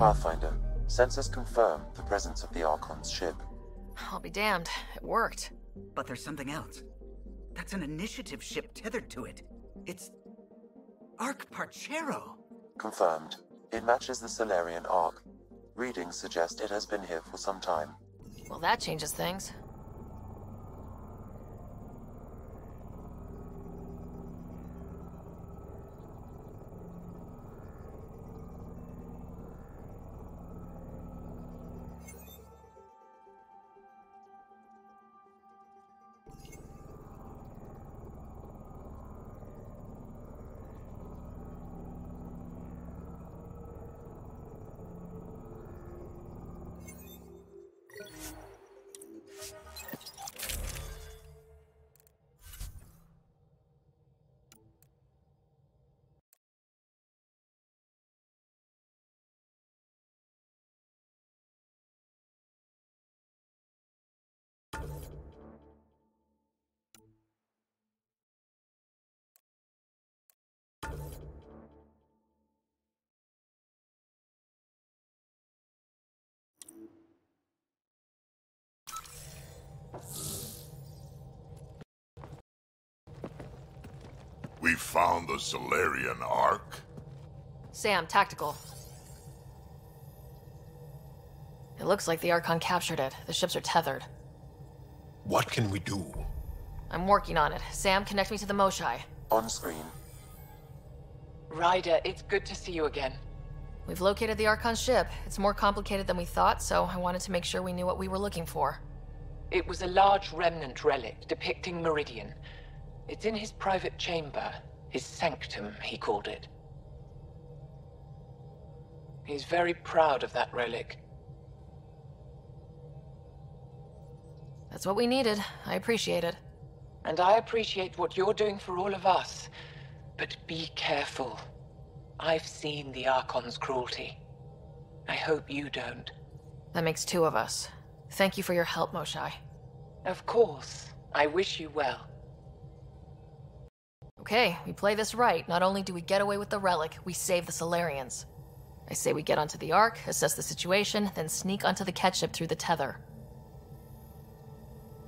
Pathfinder, sensors confirm the presence of the Archon's ship. I'll be damned. It worked. But there's something else. That's an initiative ship tethered to it. It's... Arc Parchero. Confirmed. It matches the Solarian Arc. Readings suggest it has been here for some time. Well, that changes things. We found the Solarian Arc? Sam, tactical. It looks like the Archon captured it. The ships are tethered. What can we do? I'm working on it. Sam, connect me to the Moshai. On screen. Ryder, it's good to see you again. We've located the Archon's ship. It's more complicated than we thought, so I wanted to make sure we knew what we were looking for. It was a large remnant relic depicting Meridian. It's in his private chamber. His sanctum, he called it. He's very proud of that relic. That's what we needed. I appreciate it. And I appreciate what you're doing for all of us. But be careful. I've seen the Archon's cruelty. I hope you don't. That makes two of us. Thank you for your help, Moshai. Of course. I wish you well. Okay, we play this right. Not only do we get away with the relic, we save the Solarians. I say we get onto the Ark, assess the situation, then sneak onto the Ket ship through the tether.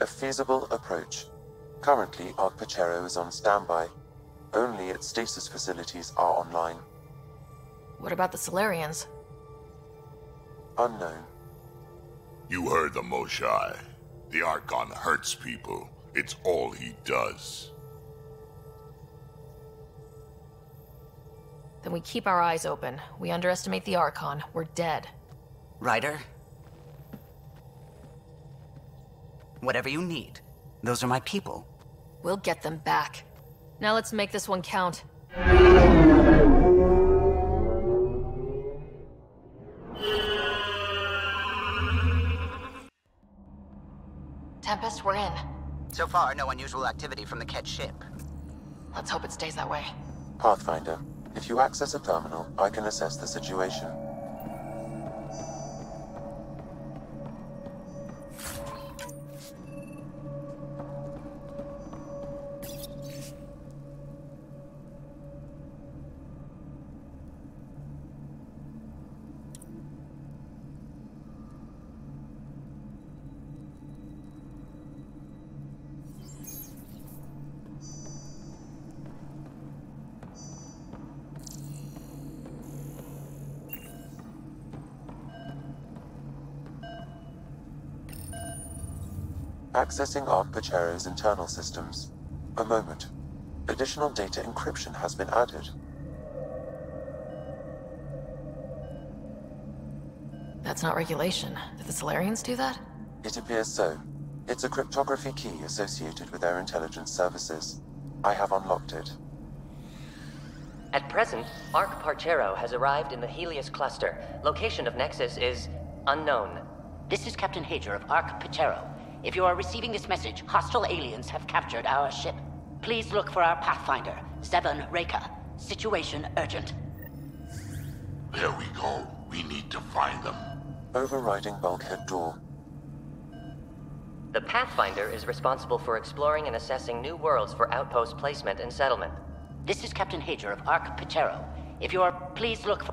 A feasible approach. Currently, Arc Parchero is on standby. Only its stasis facilities are online. What about the Solarians? Unknown. You heard the Moshai. The Archon hurts people. It's all he does. Then we keep our eyes open. We underestimate the Archon. We're dead. Ryder? Whatever you need. Those are my people. We'll get them back. Now let's make this one count. Tempest, we're in. So far, no unusual activity from the Ket ship. Let's hope it stays that way. Pathfinder, if you access a terminal, I can assess the situation. Accessing Ark Pachero's internal systems. A moment. Additional data encryption has been added. That's not regulation. Did the Solarians do that? It appears so. It's a cryptography key associated with their intelligence services. I have unlocked it. At present, Ark Parchero has arrived in the Helios cluster. Location of Nexus is unknown. This is Captain Hager of Ark Pachero. If you are receiving this message, hostile aliens have captured our ship. Please look for our Pathfinder, Zevon Reka. Situation urgent. There we go. We need to find them. Overriding bulkhead door. The Pathfinder is responsible for exploring and assessing new worlds for outpost placement and settlement. This is Captain Hager of Ark Pachero. If you are, please look for...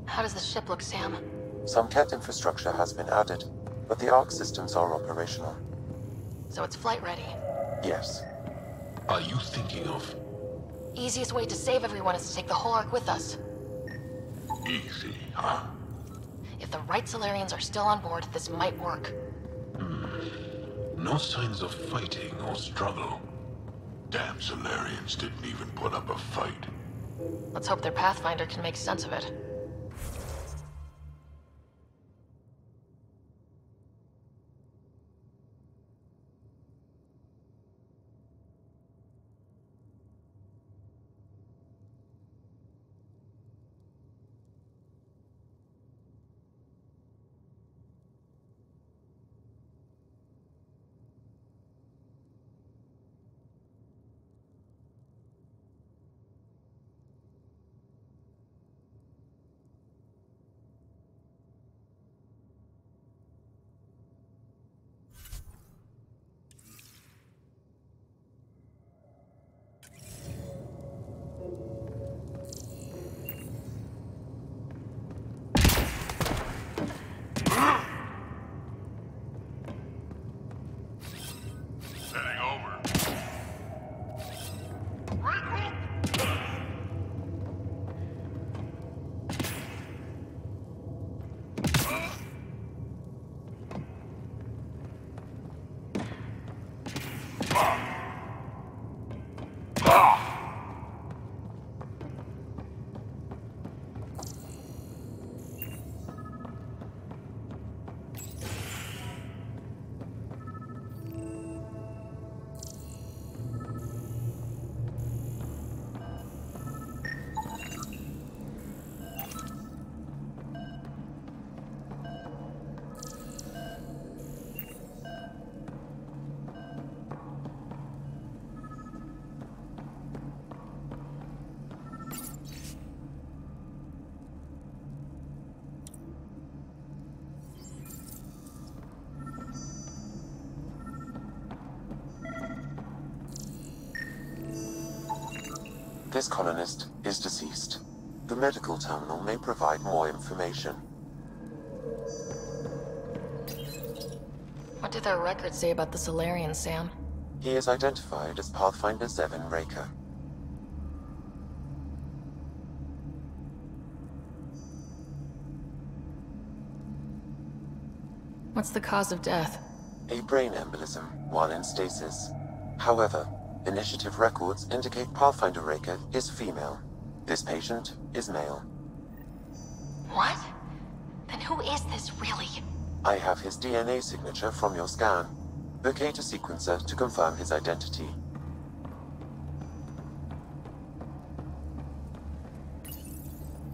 How does the ship look, Sam? Some Ket infrastructure has been added, but the Ark systems are operational. So it's flight ready. Yes. Are you thinking of? Easiest way to save everyone is to take the whole Ark with us. Easy, huh? If the right Solarians are still on board, this might work. No signs of fighting or struggle. Damn Solarians didn't even put up a fight. Let's hope their Pathfinder can make sense of it. This colonist is deceased. The medical terminal may provide more information. What do their records say about the Solarians, Sam? He is identified as Pathfinder Zevon Reka. What's the cause of death? A brain embolism while in stasis. However, initiative records indicate Pathfinder Reka is female. This patient is male. What? Then who is this, really? I have his DNA signature from your scan. Locate a sequencer to confirm his identity.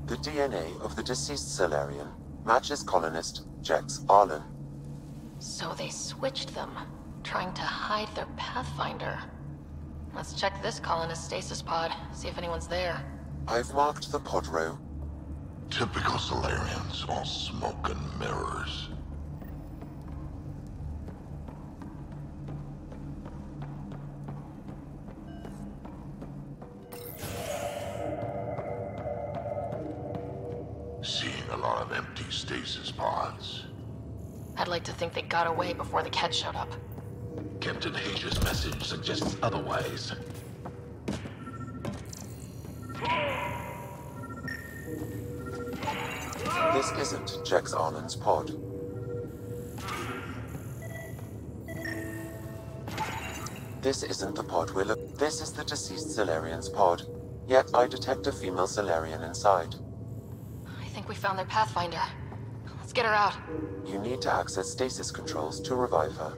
The DNA of the deceased Solarian matches colonist Jex Arlen. So they switched them, trying to hide their Pathfinder. Let's check this colonist stasis pod, see if anyone's there. I've marked the pod row. Typical Solarians, all smoke and mirrors. Seeing a lot of empty stasis pods. I'd like to think they got away before the Ket showed up. Captain Hager's message suggests otherwise. This isn't Jex Arlen's pod. This isn't the pod we're looking. This is the deceased Solarian's pod. Yet I detect a female Solarian inside. I think we found their Pathfinder. Let's get her out. You need to access stasis controls to revive her.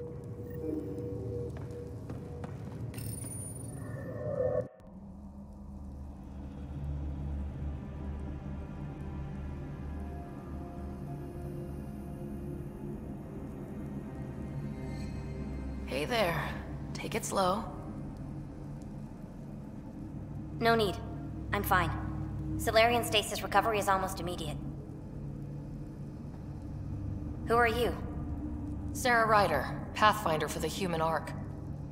Hey there. Take it slow. No need. I'm fine. Solarian stasis recovery is almost immediate. Who are you? Sarah Ryder, Pathfinder for the Human Ark.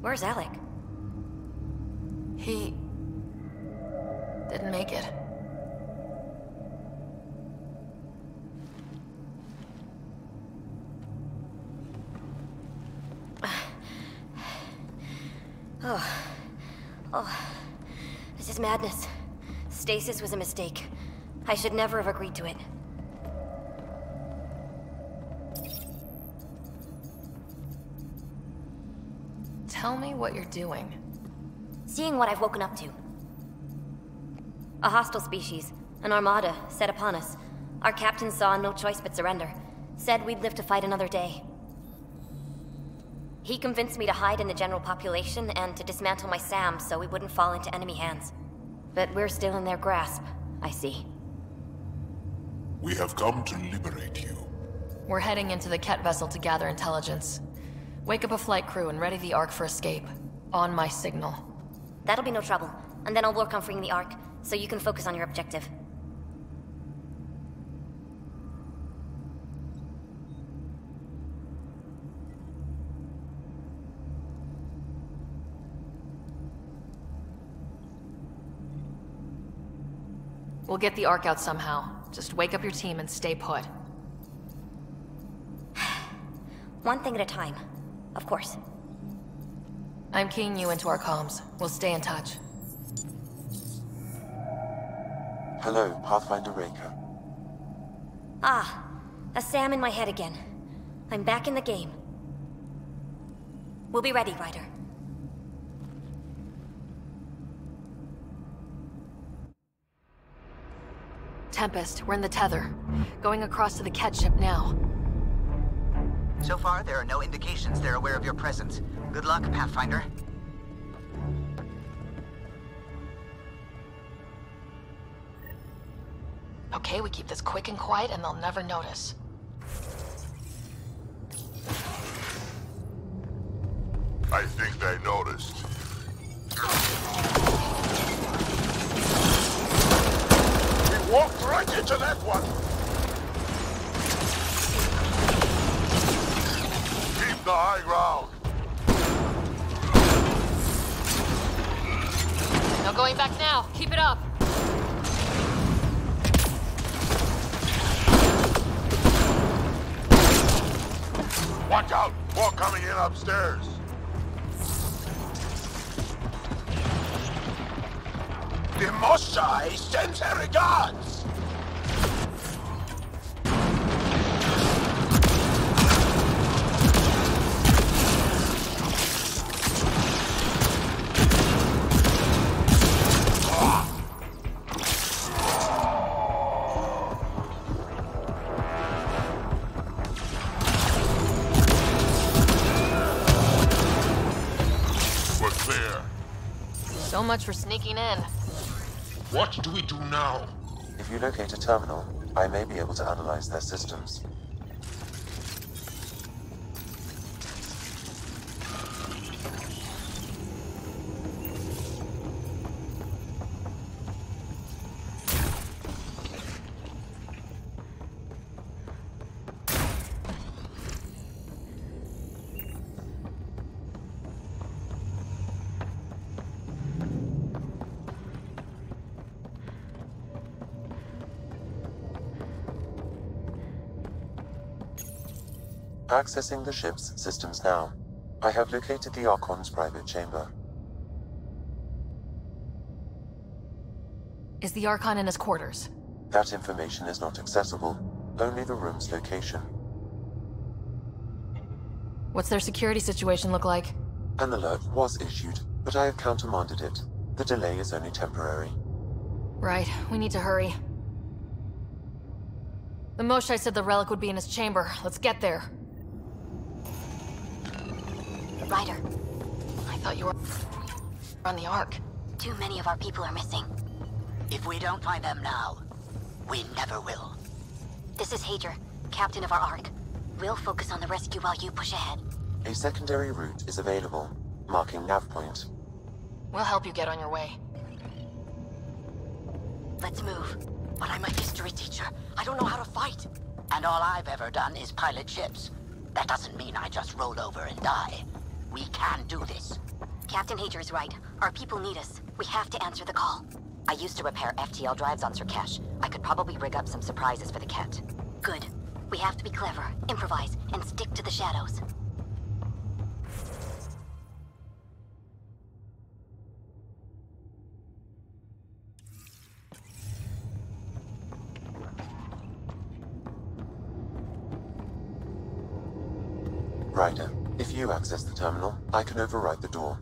Where's Alec? He... didn't make it. This is madness. Stasis was a mistake. I should never have agreed to it. Tell me what you're doing. Seeing what I've woken up to. A hostile species, an armada, set upon us. Our captain saw no choice but surrender. Said we'd live to fight another day. He convinced me to hide in the general population and to dismantle my SAM so we wouldn't fall into enemy hands. But we're still in their grasp, I see. We have come to liberate you. We're heading into the Ket vessel to gather intelligence. Wake up a flight crew and ready the Ark for escape. On my signal. That'll be no trouble, and then I'll work on freeing the Ark, so you can focus on your objective. We'll get the Ark out somehow. Just wake up your team and stay put. One thing at a time, of course. I'm keying you into our comms. We'll stay in touch. Hello, Pathfinder Raker. Ah, a SAM in my head again. I'm back in the game. We'll be ready, Ryder. Tempest, we're in the tether. Going across to the Ket ship now. So far, there are no indications they're aware of your presence. Good luck, Pathfinder. Okay, we keep this quick and quiet and they'll never notice. I think they noticed. We walked right into that one! Keep the high ground! No going back now. Keep it up. Watch out! More coming in upstairs! The Moshai sends her regards! We're clear. So much for sneaking in. What do we do now? If you locate a terminal, I may be able to analyze their systems. Accessing the ship's systems now. I have located the Archon's private chamber. Is the Archon in his quarters? That information is not accessible, only the room's location. What's their security situation look like? An alert was issued, but I have countermanded it. The delay is only temporary. Right, we need to hurry. The Moshai said the relic would be in his chamber. Let's get there. Ryder, I thought you were on the Ark. too many of our people are missing. If we don't find them now, we never will. This is Hager, captain of our Ark. We'll focus on the rescue while you push ahead. A secondary route is available, marking nav point. We'll help you get on your way. Let's move. But I'm a history teacher. I don't know how to fight. And all I've ever done is pilot ships. That doesn't mean I just roll over and die. We can do this. Captain Hager is right. Our people need us. We have to answer the call. I used to repair FTL drives on Surkesh. I could probably rig up some surprises for the Ket. Good. We have to be clever, improvise, and stick to the shadows. Ryder, if you access the terminal, I can override the door.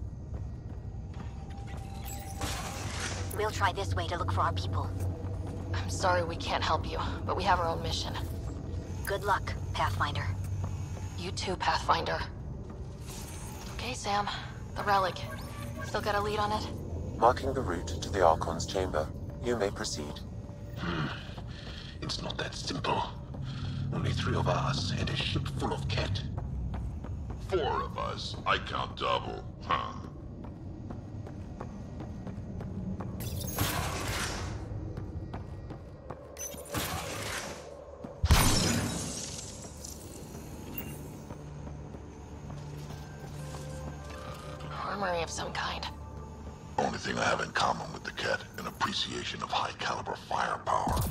We'll try this way to look for our people. I'm sorry we can't help you, but we have our own mission. Good luck, Pathfinder. You too, Pathfinder. Okay, Sam. The relic. Still got a lead on it? Marking the route to the Archon's chamber. You may proceed. It's not that simple. Only 3 of us and a ship full of Ket. 4 of us. I count double. Huh. Armory of some kind. Only thing I have in common with the Ket, an appreciation of high-caliber firepower.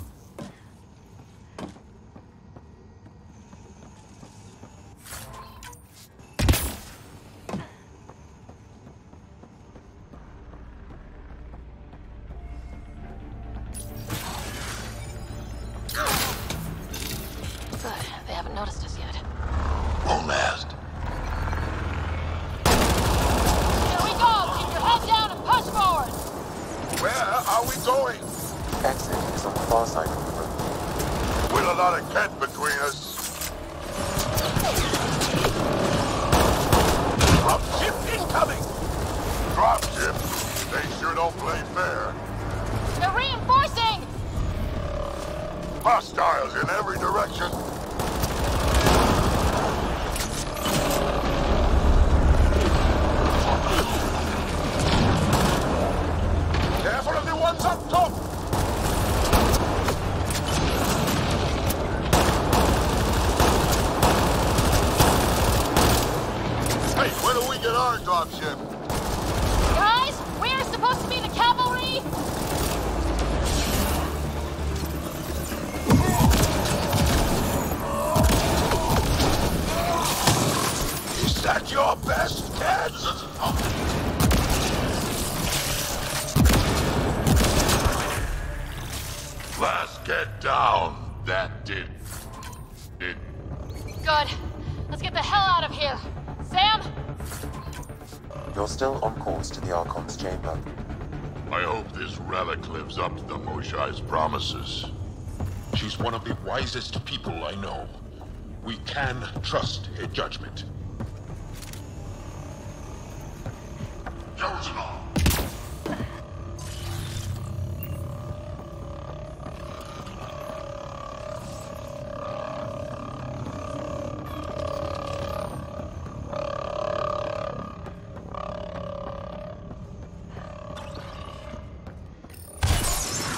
Good. They haven't noticed us yet. Won't last. Here we go! Keep your head down and push forward! Where are we going? Exit is on the far side of the room. With a lot of Ket between us. Dropship incoming! Dropship? They sure don't play fair. They're reinforcing! Hostiles in every direction. Careful of the ones up top! Hey, when do we get our dropship? Guys, we're supposed to be the cavalry! Is that your best, Ket? Let's get down. That did. Good. Let's get the hell out of here. Sam? You're still on course to the Archon's chamber. I hope this relic lives up to the Moshai's promises. She's one of the wisest people I know. We can trust her judgment. Chosen on.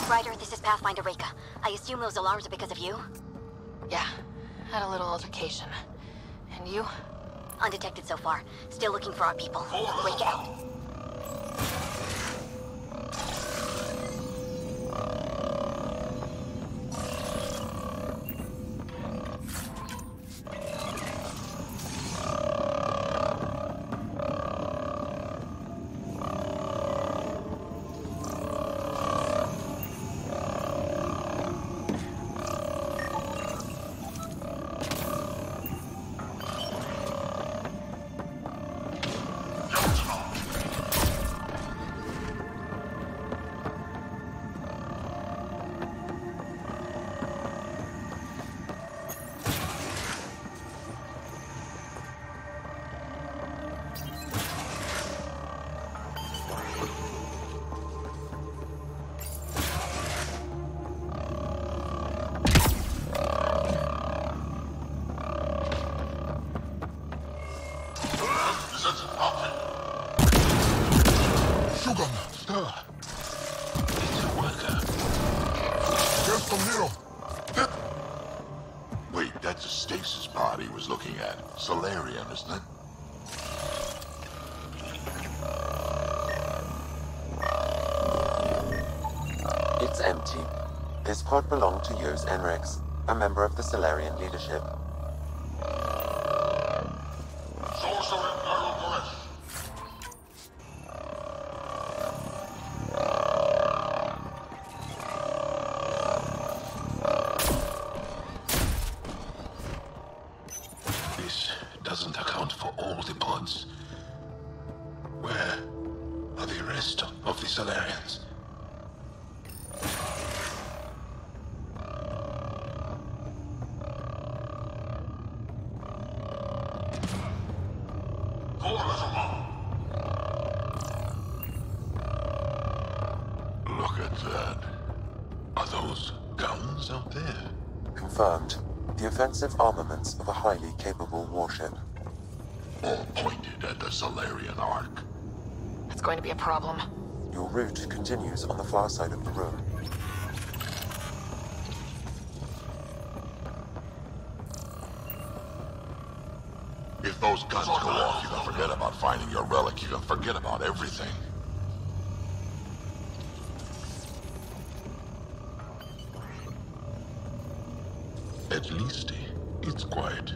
Ryder, this is Pathfinder Reka. I assume those alarms are because of you? Yeah, had a little altercation. And you? Undetected so far. Still looking for our people. Reka out. Wait, that's a stasis pod he was looking at. Solarian, isn't it? It's empty. This pod belonged to Yos Enrex, a member of the Solarian leadership. This doesn't account for all the pods. Where are the rest of the Solarians? Look at that. Are those guns out there? Confirmed. The offensive armaments of a highly capable warship. All pointed at the Solarian Ark. That's going to be a problem. Your route continues on the far side of the room. If those guns go off, you can forget about finding your relic. You can forget about everything. At least it's quiet.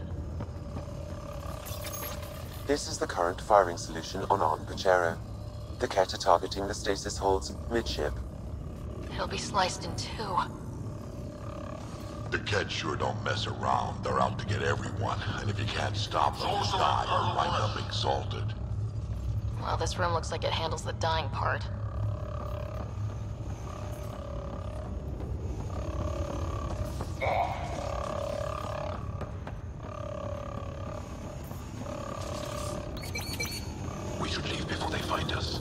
This is the current firing solution on Pachero. The Ket are targeting the stasis holds midship. It'll be sliced in two. The Ket sure don't mess around. They're out to get everyone. And if you can't stop them, you die or wind up exalted. Well, this room looks like it handles the dying part. We should leave before they find us.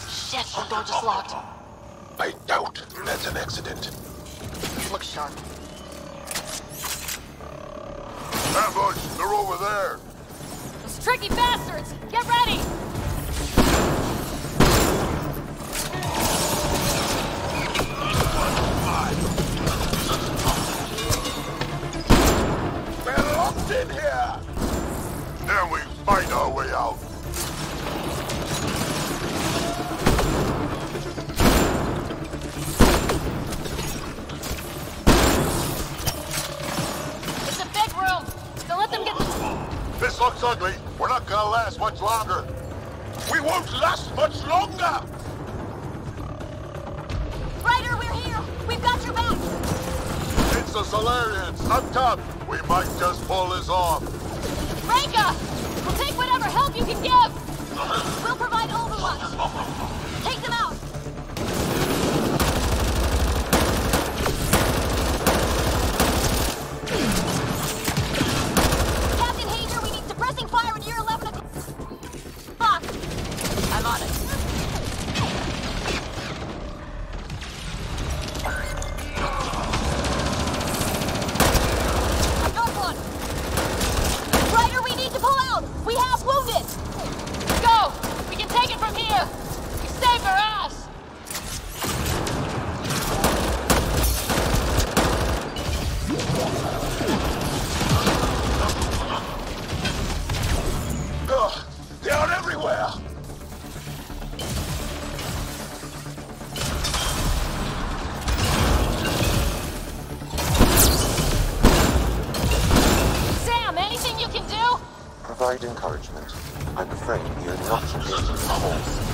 Shit, the door just locked. I doubt that's an accident. Look sharp. Ambush! They're over there! Those tricky bastards! Get ready! We're locked in here! Then we fight our way out. It's a big room! Don't let them get This looks ugly. We're not gonna last much longer. We won't last much longer! Ryder, we're here! We've got your back! It's the Solarians, up top. We might just pull this off. Reka! We'll take whatever help you can give! We'll provide overwatch! Take them out! Captain Hager, we need suppressing fire at year 11 o'clock! I'm on it. North one! Ryder, we need to pull out! We have wounded! Go! We can take it from here! We saved our ass! Ugh, they're everywhere! Sam, anything you can do? Provide encouragement. I'm afraid the only option is to halt.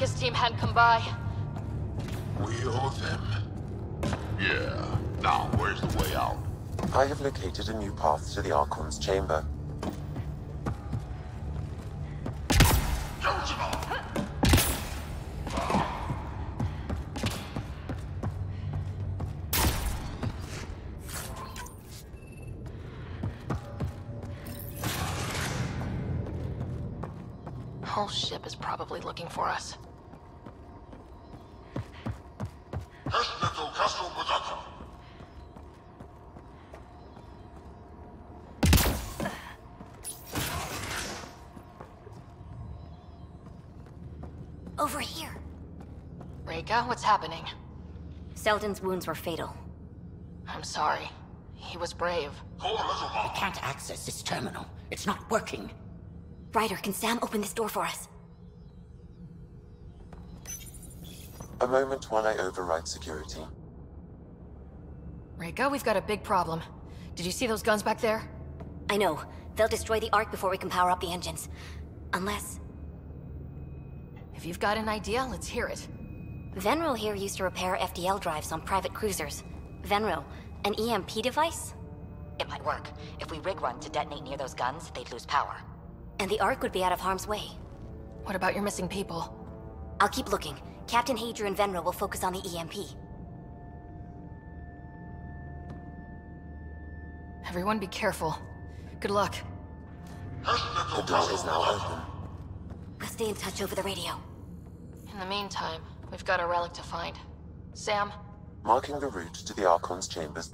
Reka's team hadn't come by. We owe them. Yeah. Now, where's the way out? I have located a new path to the Archon's chamber. Whole ship is probably looking for us. Over here. Reka, what's happening? Selden's wounds were fatal. I'm sorry. He was brave. I can't access this terminal. It's not working. Ryder, can Sam open this door for us? A moment while I override security. Reka, we've got a big problem. Did you see those guns back there? I know. They'll destroy the Ark before we can power up the engines. Unless... If you've got an idea, let's hear it. Venro here used to repair FDL drives on private cruisers. Venro, an EMP device? It might work. If we rig one to detonate near those guns, they'd lose power. And the Ark would be out of harm's way. What about your missing people? I'll keep looking. Captain Hadra and Venro will focus on the EMP. Everyone be careful. Good luck. The door is now open. We'll stay in touch over the radio. In the meantime, we've got a relic to find. Sam? Marking the route to the Archon's chambers.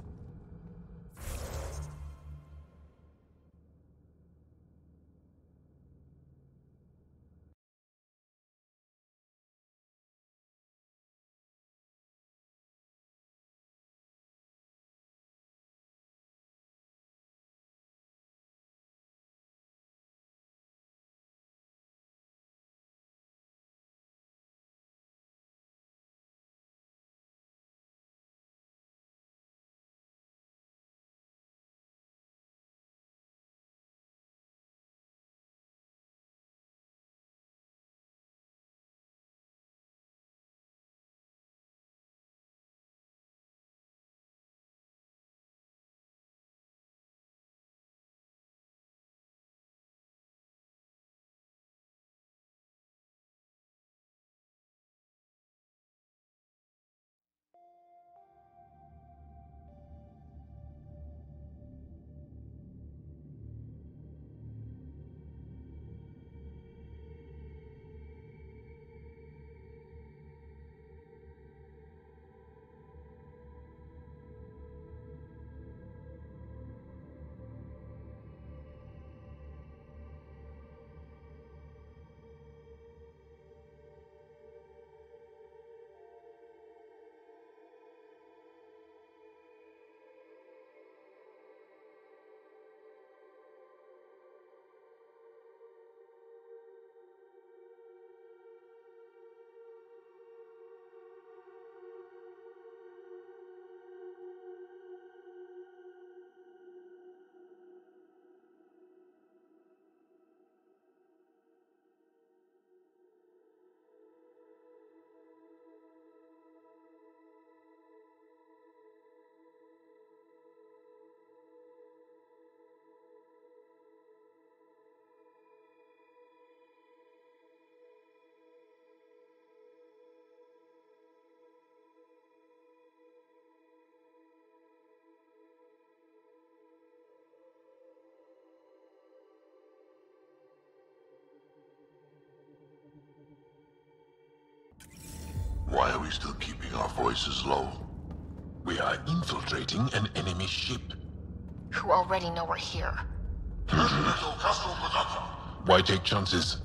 Why are we still keeping our voices low? We are infiltrating an enemy ship. Who already know we're here. Why take chances?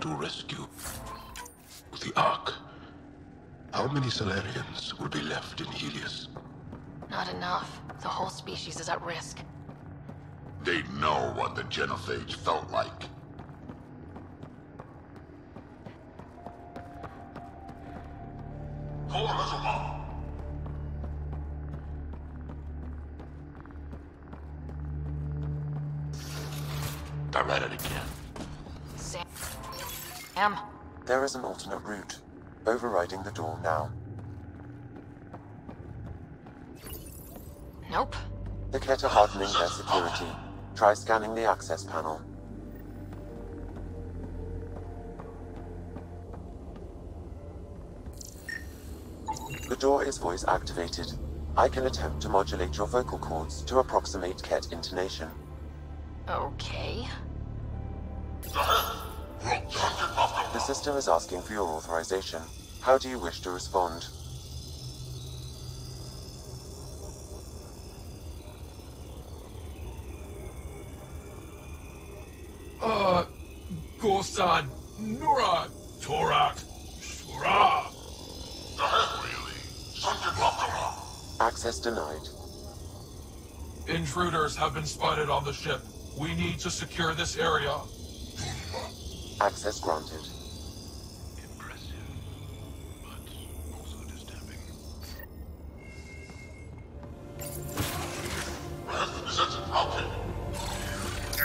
to rescue the Ark, how many Solarians will be left in Helios? Not enough. The whole species is at risk. They know what the genophage felt like. I read it again. Sam. There is an alternate route. Overriding the door now. Nope. The Kett are hardening their security. Try scanning the access panel. The door is voice activated. I can attempt to modulate your vocal cords to approximate Kett intonation. Okay. The system is asking for your authorization. How do you wish to respond? Gorsan, Nura, Torak, Shura. Access denied. Intruders have been spotted on the ship. We need to secure this area. Access granted. Impressive, but also disturbing.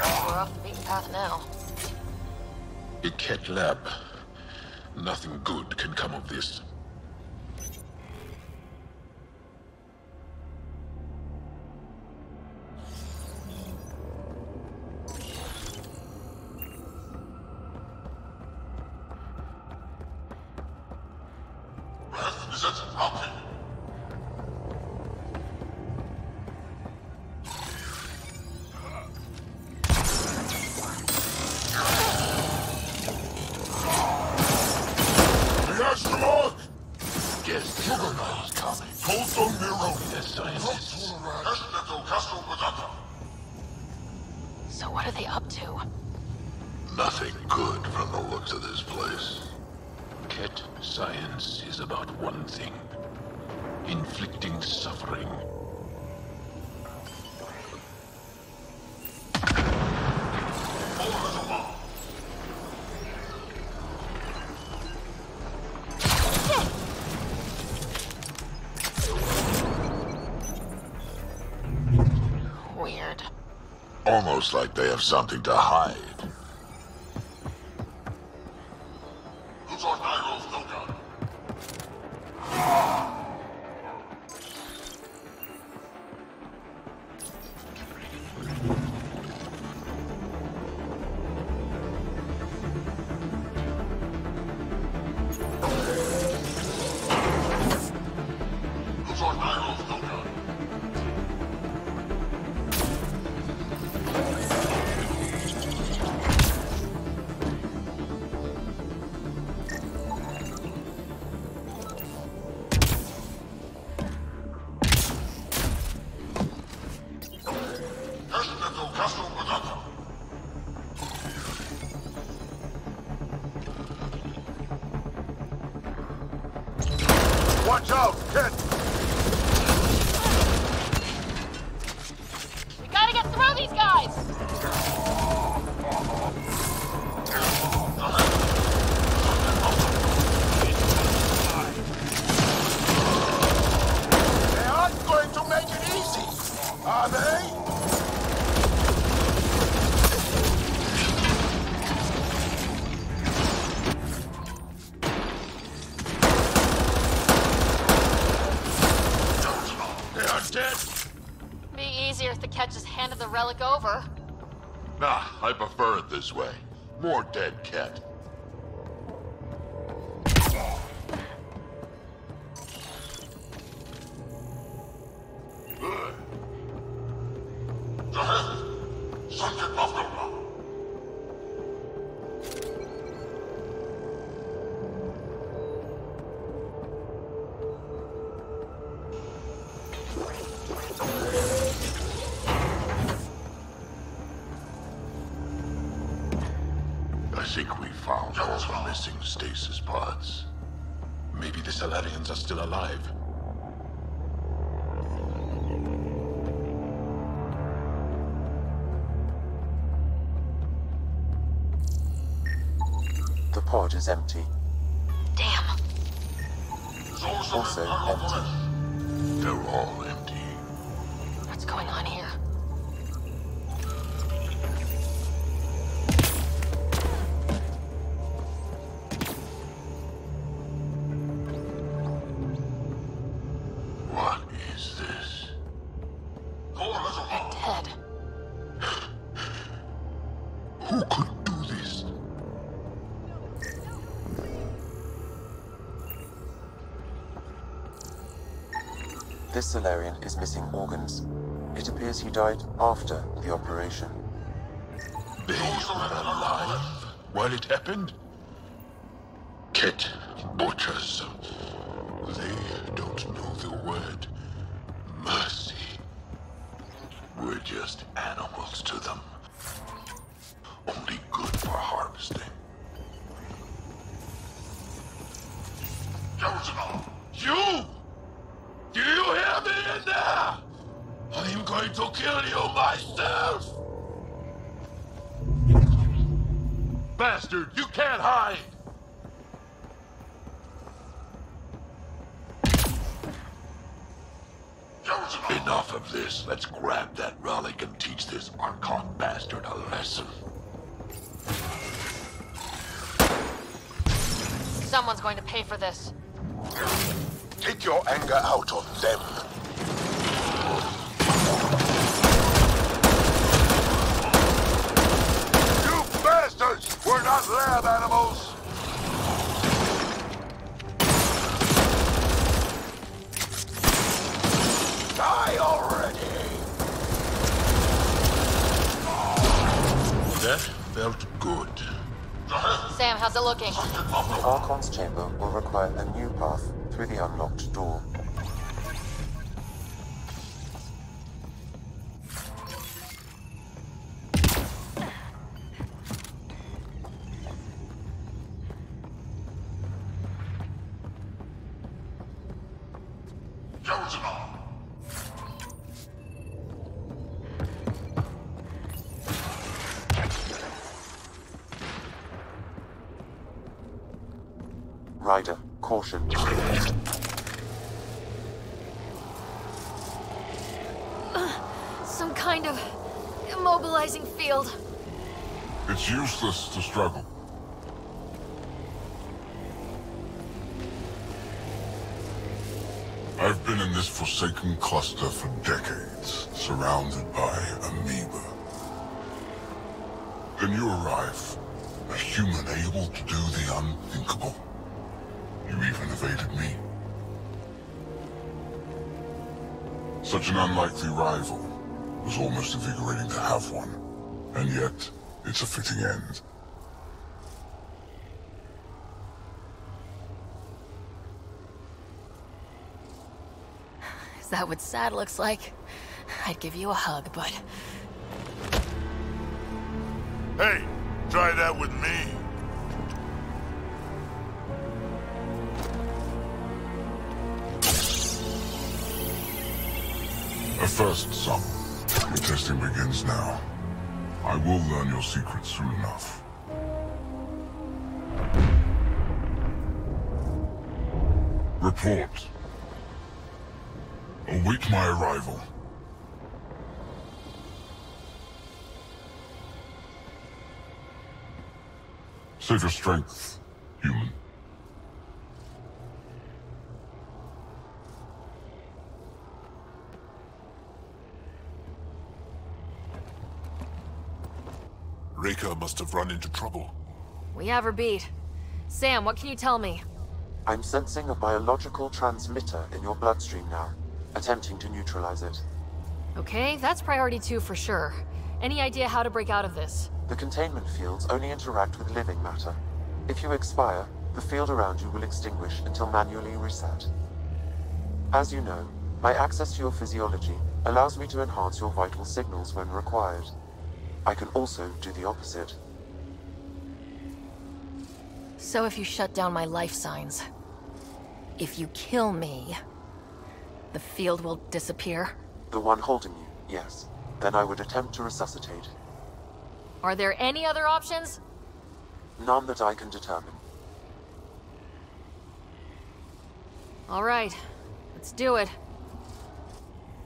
We're off the beaten path now. A Kett lab. Nothing good can come of this. So what are they up to? Nothing good from the looks of this place. Kett science is about one thing. Inflicting suffering. Weird. Almost like they have something to hide. Watch out, Kett! We gotta get through these guys! They aren't going to make it easy, are they? Be easier if the Kett just handed the relic over. Nah, I prefer it this way. More dead Kett. I think we found Those are missing stasis pods. Maybe the Salarians are still alive. The pod is empty. Damn. Also empty. They're all empty. What's going on here? What is this? They're dead. Who could do this? This Solarian is missing organs. It appears he died after the operation. They were alive while it happened? Kit butchers. They don't know the word mercy. We're just animals to them. Only good for harvesting. You! Do you hear me in there? I'm going to kill you myself! Bastard, you can't hide! Enough of this. Let's grab that relic and teach this Archon bastard a lesson. Someone's going to pay for this. Take your anger out on them. You bastards! We're not lab animals! Die already! That felt good. Sam, how's it looking? The Archon's chamber will require a new path through the unlocked door. Ryder, caution. Some kind of immobilizing field. It's useless to struggle. I've been in this forsaken cluster for decades, surrounded by amoeba. Then you arrive, a human able to do the unthinkable. You even evaded me. Such an unlikely rival. Was almost invigorating to have one. And yet, it's a fitting end. Is that what sad looks like? I'd give you a hug, but... Hey, try that with me. A first, son. Your testing begins now. I will learn your secrets soon enough. Report. Await my arrival. Save your strength, human. Reika must have run into trouble. We have her beat. Sam, what can you tell me? I'm sensing a biological transmitter in your bloodstream now, attempting to neutralize it. Okay, that's priority 2 for sure. Any idea how to break out of this? The containment fields only interact with living matter. If you expire, the field around you will extinguish until manually reset. As you know, my access to your physiology allows me to enhance your vital signals when required. I can also do the opposite. So if you shut down my life signs, if you kill me, the field will disappear? The one holding you, yes. Then I would attempt to resuscitate. Are there any other options? None that I can determine. All right, let's do it.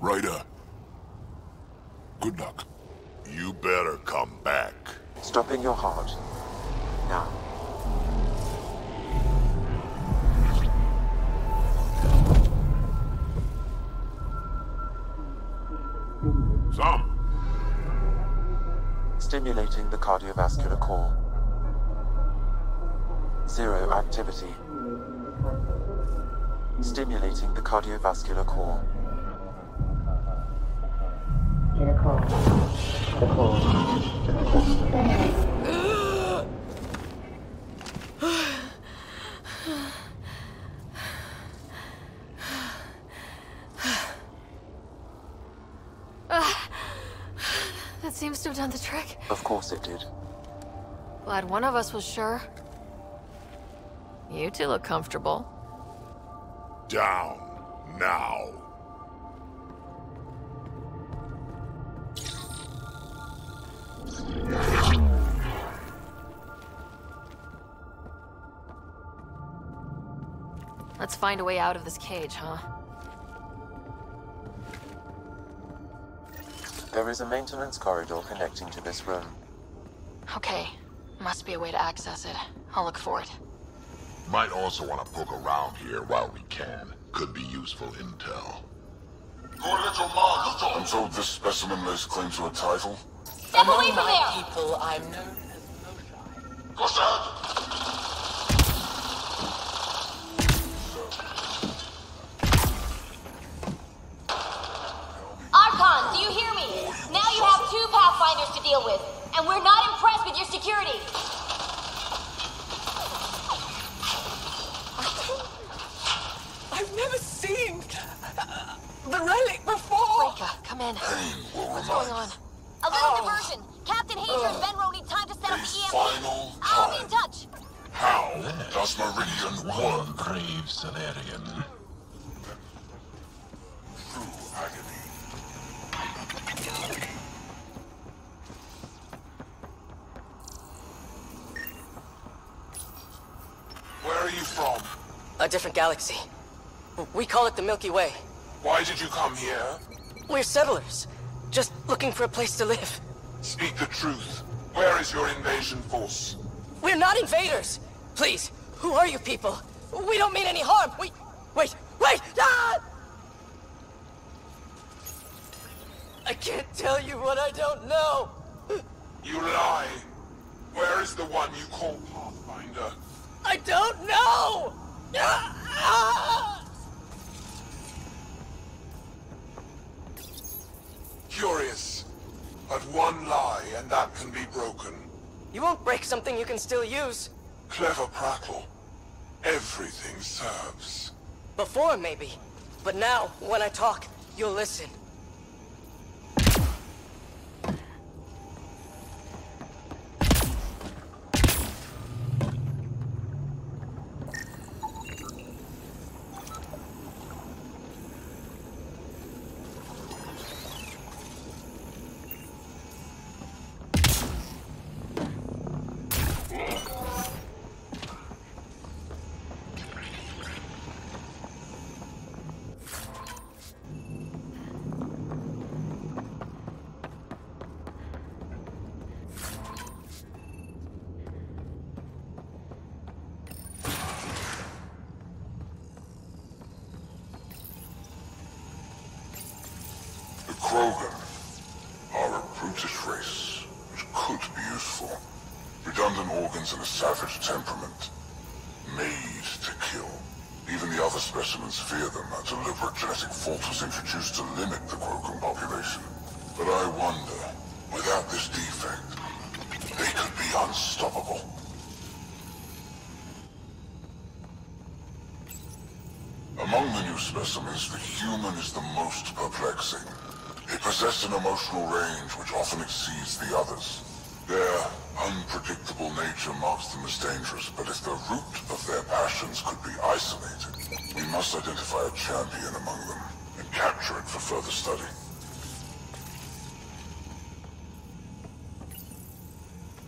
Ryder. Good luck. You better come back. Stopping your heart. Now. Some. Stimulating the cardiovascular core. 0 activity. Stimulating the cardiovascular core. That seems to have done the trick. Of course it did. Glad one of us was sure. You two look comfortable. Down. Now. Let's find a way out of this cage, huh? There is a maintenance corridor connecting to this room. Okay. Must be a way to access it. I'll look for it. Might also want to poke around here while we can. Could be useful intel. And so this specimen lays claim to a title? Step away from there! People, I'm known as Moshai. Archon, do you hear me? Now you have 2 Pathfinders to deal with, and we're not impressed with your security. I've never seen the relic before! Rika, come in. What's going on? A little diversion. Captain Hager and Benro need time to set up the EMP. Final I'll be in touch. How does Meridian One work? brave Salarian. Through agony. Where are you from? A different galaxy. We call it the Milky Way. Why did you come here? We're settlers. Just looking for a place to live. Speak the truth. Where is your invasion force? We're not invaders! Please, who are you people? We don't mean any harm! Wait! Ah! I can't tell you what I don't know! You lie. Where is the one you call Pathfinder? I don't know! Ah! Curious. But one lie, and that can be broken. You won't break something you can still use. Clever prattle. Everything serves. Before, maybe. But now, when I talk, you'll listen. Krogan are a brutish race, which could be useful. Redundant organs and a savage temperament. Made to kill. Even the other specimens fear them. A deliberate genetic fault was introduced to limit the Krogan population. But I wonder, without this defect, they could be unstoppable. Among the new specimens, the human is the most perplexing. They possess an emotional range which often exceeds the others. Their unpredictable nature marks them as dangerous, but if the root of their passions could be isolated, we must identify a champion among them and capture it for further study.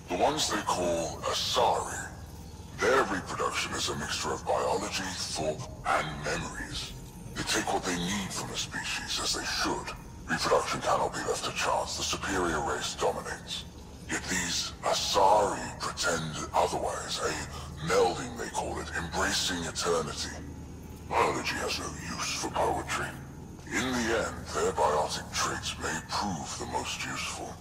The ones they call Asari, their reproduction is a mixture of biology, thought, and memories. They take what they need from a species, as they should. Reproduction cannot be left to chance. The superior race dominates. Yet these Asari pretend otherwise, a melding they call it, embracing eternity. Biology has no use for poetry. In the end, their biotic traits may prove the most useful.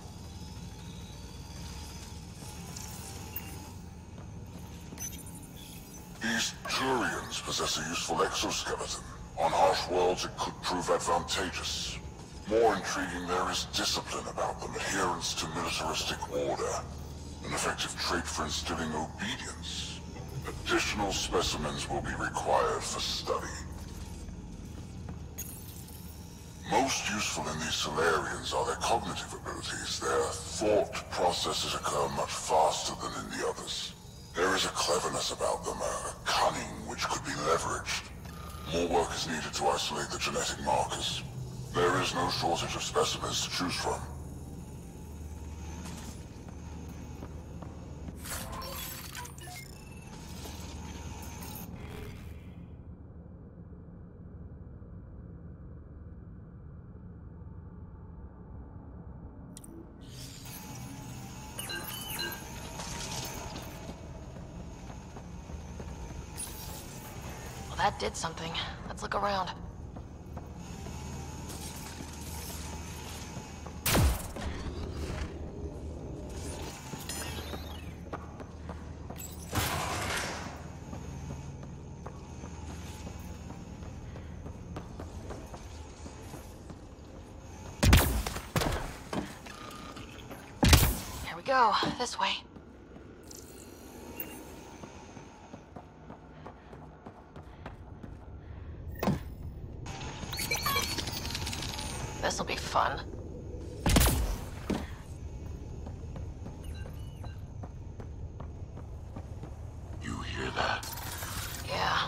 These Turians possess a useful exoskeleton. On harsh worlds, it could prove advantageous. More intriguing, there is discipline about them, adherence to militaristic order, an effective trait for instilling obedience. Additional specimens will be required for study. Most useful in these Solarians are their cognitive abilities. Their thought processes occur much faster than in the others. There is a cleverness about them, a cunning which could be leveraged. More work is needed to isolate the genetic markers. There is no shortage of specimens to choose from. Well, that did something. Let's look around. Go this way. This'll be fun. You hear that? Yeah.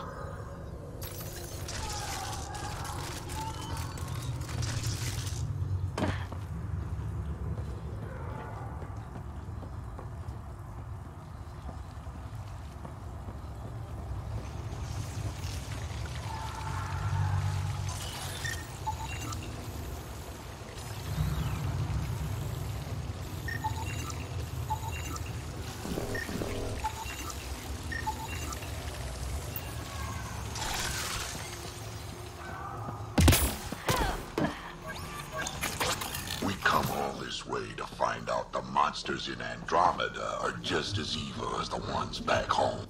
Way to find out the monsters in Andromeda are just as evil as the ones back home.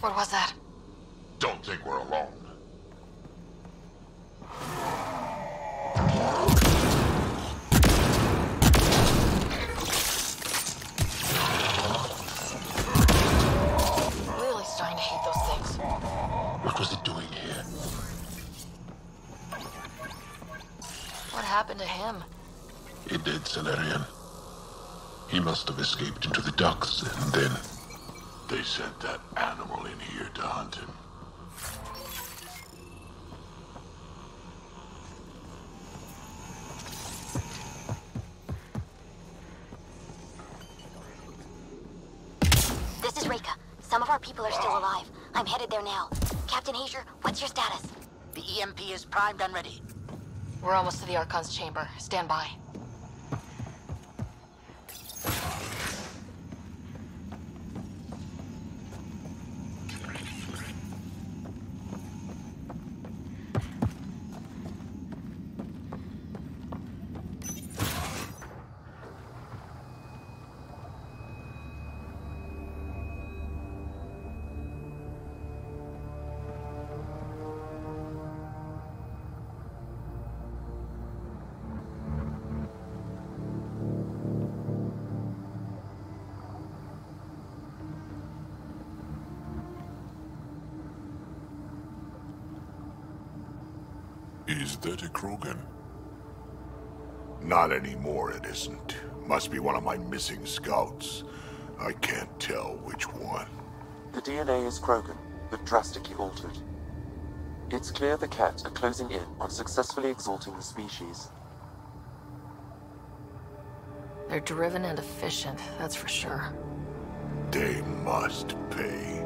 What was that? Don't think we're alone. I'm really starting to hate those things. What was it doing here? What happened to him? A dead Solarian. He must have escaped into the docks and then... They sent that animal in here to hunt him. This is Reka. Some of our people are still alive. I'm headed there now. Captain Hazier, what's your status? The EMP is primed and ready. We're almost to the Archon's chamber. Stand by. Is that a Krogan? Not anymore, it isn't. Must be one of my missing scouts. I can't tell which one. The DNA is Krogan, but drastically altered. It's clear the Ket are closing in on successfully exalting the species. They're driven and efficient, that's for sure. They must pay.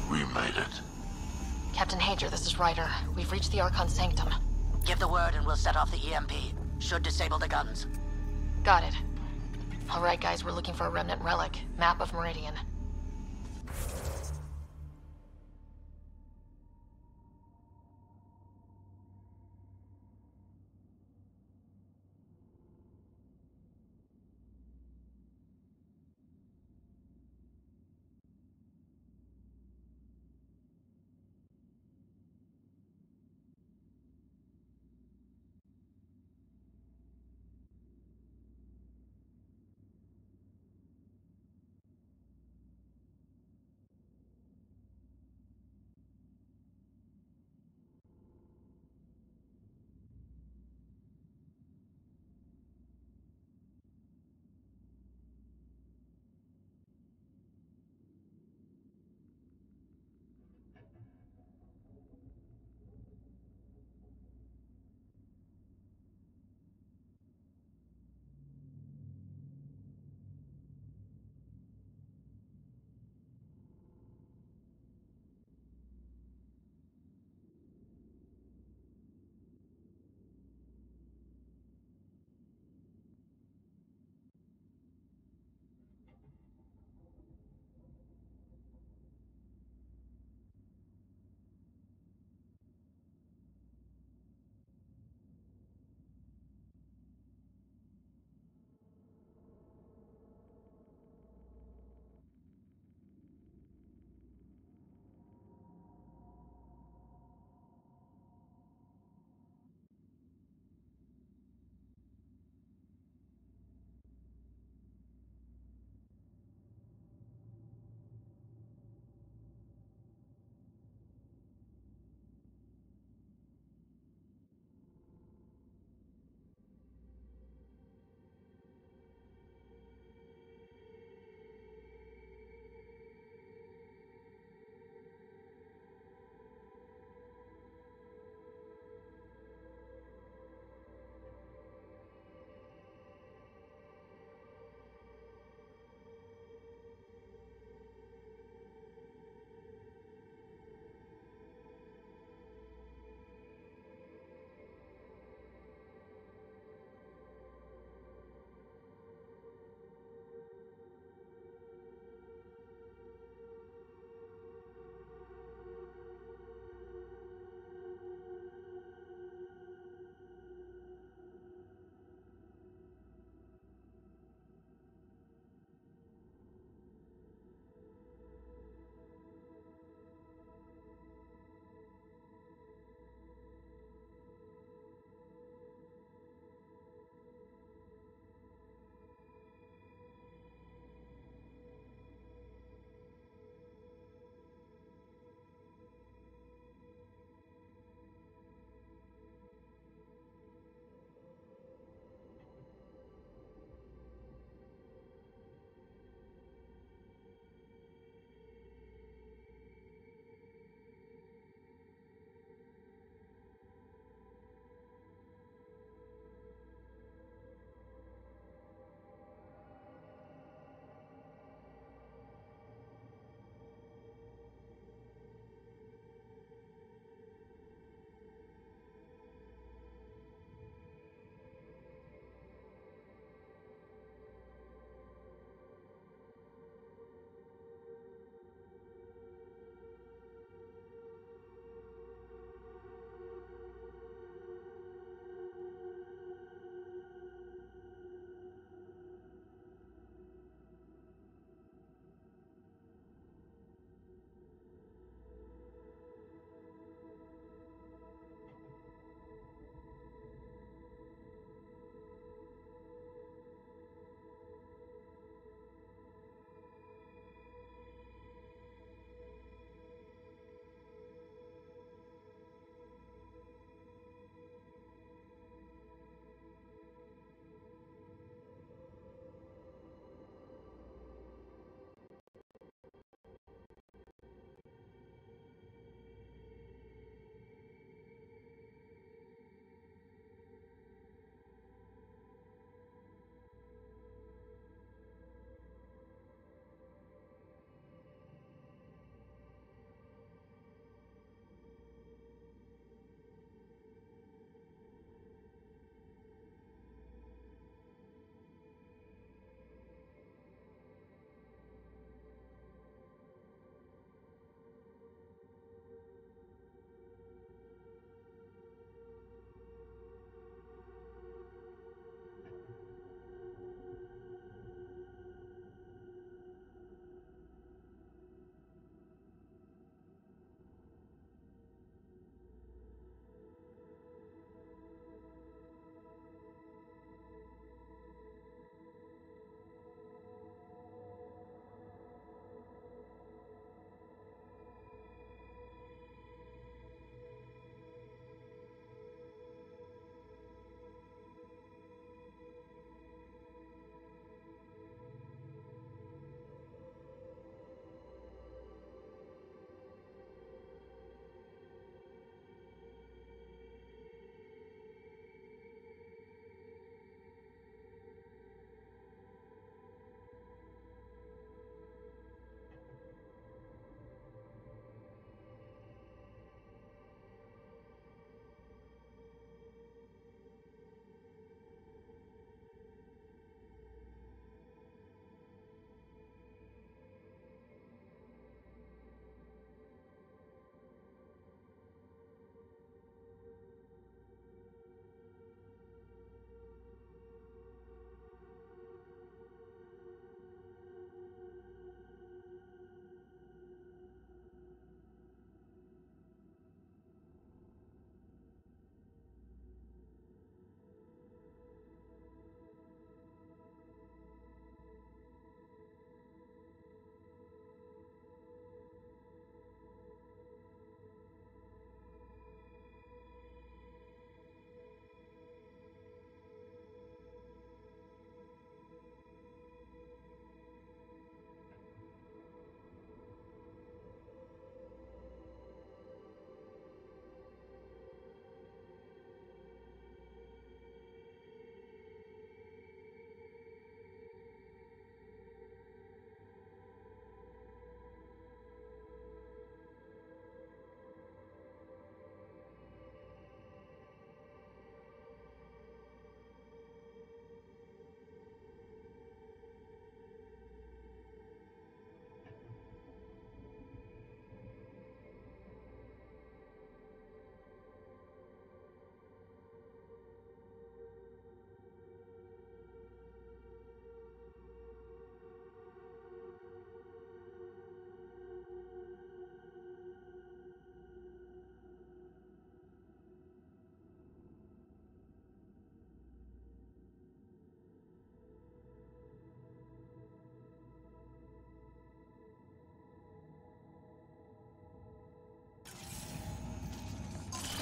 We made it. Captain Hager, this is Ryder. We've reached the Archon Sanctum. Give the word and we'll set off the EMP. Should disable the guns. Got it. All right, guys, we're looking for a remnant relic. Map of Meridian.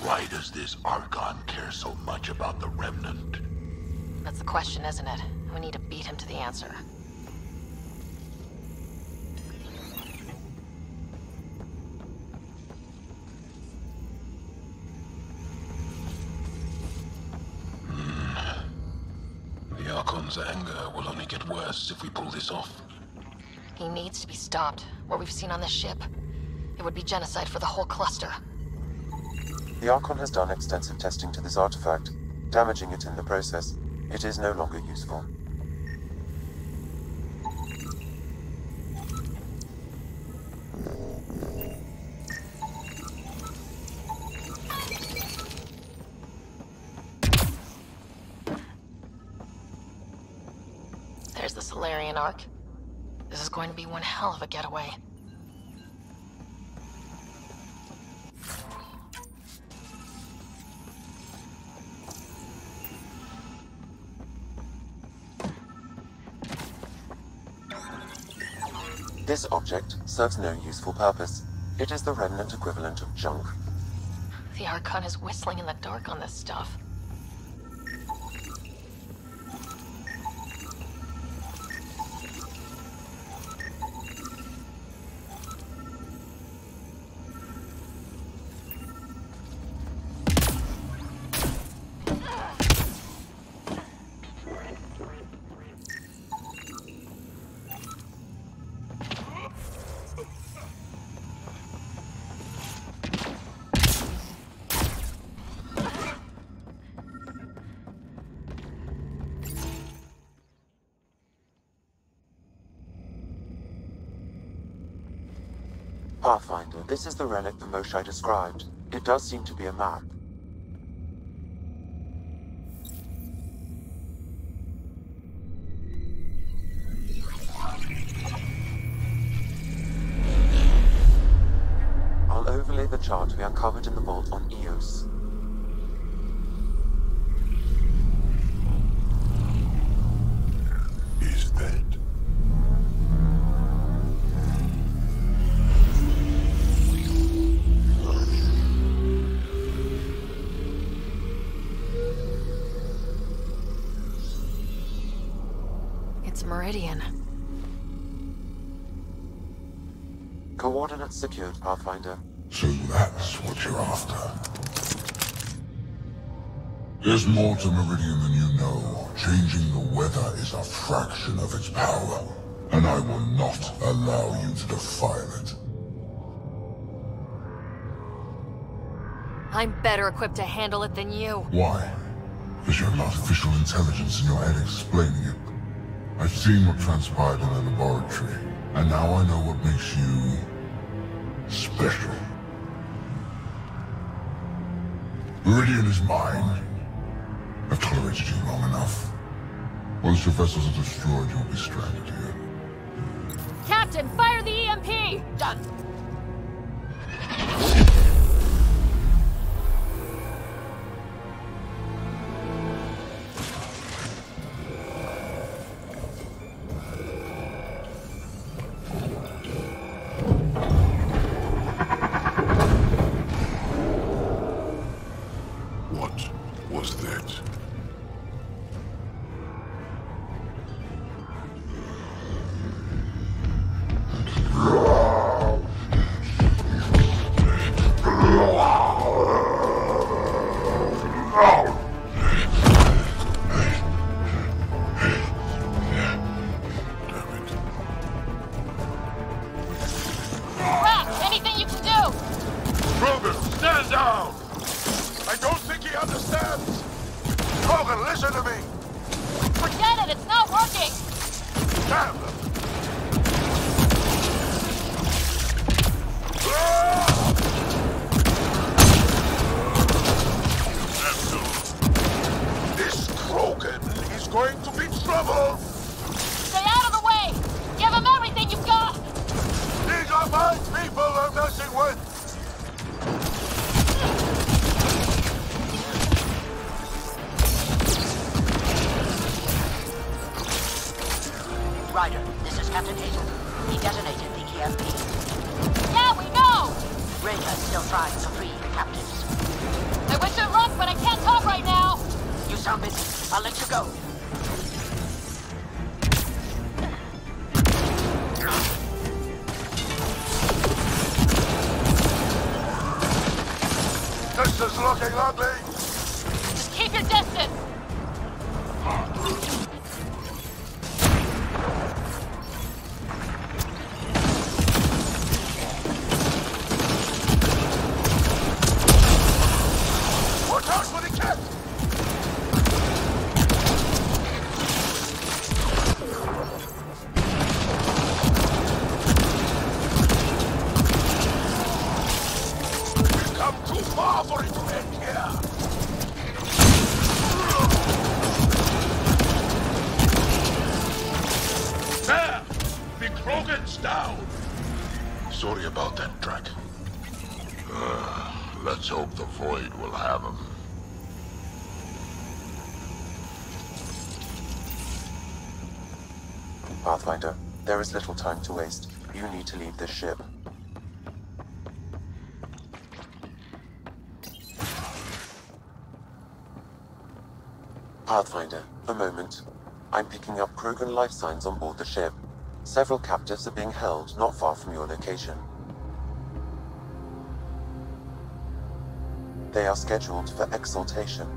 Why does this Archon care so much about the Remnant? That's the question, isn't it? We need to beat him to the answer. The Archon's anger will only get worse if we pull this off. He needs to be stopped. What we've seen on this ship, it would be genocide for the whole cluster. The Archon has done extensive testing to this artifact, damaging it in the process. It is no longer useful. There's the Solarian Ark. This is going to be one hell of a getaway. This object serves no useful purpose. It is the Remnant equivalent of junk. The Archon is whistling in the dark on this stuff. Pathfinder, this is the relic the Moshai described. It does seem to be a map. I'll overlay the chart we uncovered in the vault on Eos. Is that? Meridian. Coordinates secured, Pathfinder. So that's what you're after. There's more to Meridian than you know. Changing the weather is a fraction of its power, and I will not allow you to defile it. I'm better equipped to handle it than you. Why? Because you have artificial intelligence in your head explaining it. I've seen what transpired in the laboratory, and now I know what makes you special. Meridian is mine. I've tolerated you long enough. Once your vessels are destroyed, you'll be stranded here. Captain, fire the EMP! Done. What was that? Anything you can do! Krogan, stand down! I don't think he understands! Krogan, listen to me! Forget it, it's not working! Damn! This Krogan is going to be trouble! Stay out of the way! Give him everything you've got! These are my people I'm messing with! Ryder, this is Captain Hazel. He detonated the EMP. Yeah, we know! Raider is still trying to free the captives. I wish her luck, but I can't talk right now! You sound busy. I'll let you go. This is looking ugly! Just keep your distance! Watch out for the cat! We've come too far for it to end here! There! The Krogan's down! Sorry about that, Drac. Let's hope the Void will have him. Pathfinder, there is little time to waste. You need to leave this ship. Pathfinder, a moment. I'm picking up Krogan life signs on board the ship. Several captives are being held not far from your location. They are scheduled for exaltation.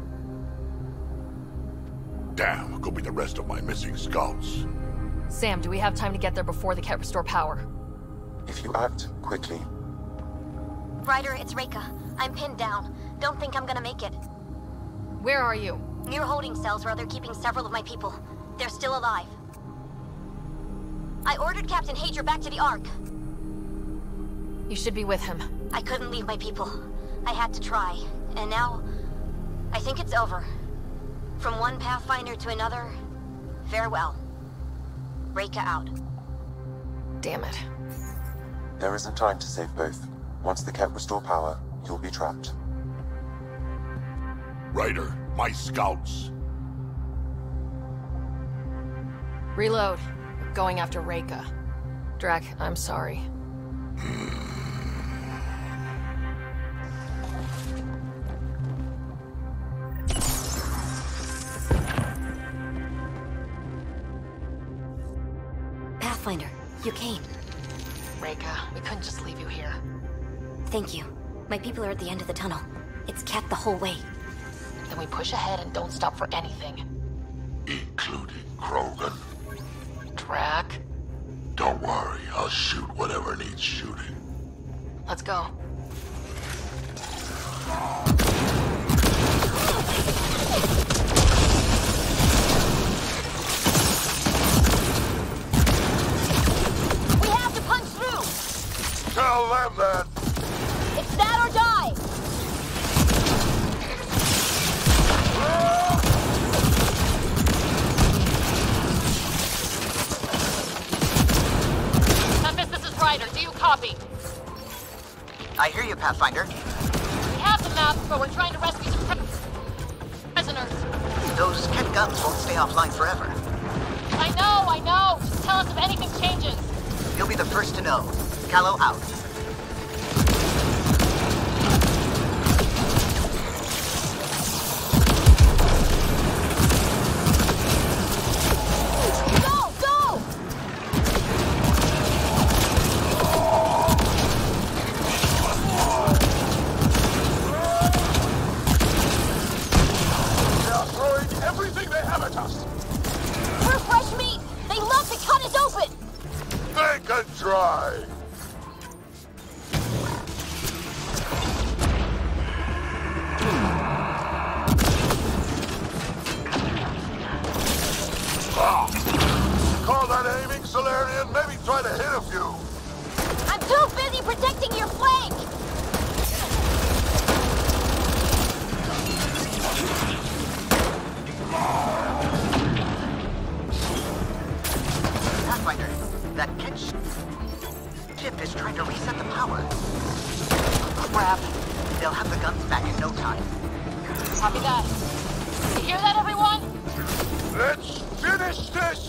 Damn, could be the rest of my missing scouts. Sam, do we have time to get there before the Ket restore power? If you act quickly. Ryder, it's Reika. I'm pinned down. Don't think I'm gonna make it. Where are you? Near holding cells where they're keeping several of my people. They're still alive. I ordered Captain Hager back to the Ark. You should be with him. I couldn't leave my people. I had to try. And now, I think it's over. From one Pathfinder to another, farewell. Reika out. Damn it. There isn't time to save both. Once the Ket restore power, you'll be trapped. Ryder, my scouts. Reload. We're going after Reika. Drac, I'm sorry. Pathfinder, you came. Reika, we couldn't just leave you here. Thank you. My people are at the end of the tunnel. It's Ket the whole way. Then we push ahead and don't stop for anything. Including Krogan. Drac? Don't worry, I'll shoot whatever needs shooting. Let's go. We have to punch through! Tell them that! It's that or die! Tempest, this is Ryder. Do you copy? I hear you, Pathfinder. We have the map, but we're trying to rescue some prisoners. Those Ket guns won't stay offline forever. I know! Just tell us if anything changes. You'll be the first to know. Callow out. Go! Go! They're throwing everything they have at us! We're fresh meat! They love to cut us open! They can try! Call that aiming, Solarian? Maybe try to hit a few. I'm too busy protecting your flank! Pathfinder, that Ket ship is trying to reset the power. Crap. They'll have the guns back in no time. Copy that. You hear that, everyone? Let's finish this!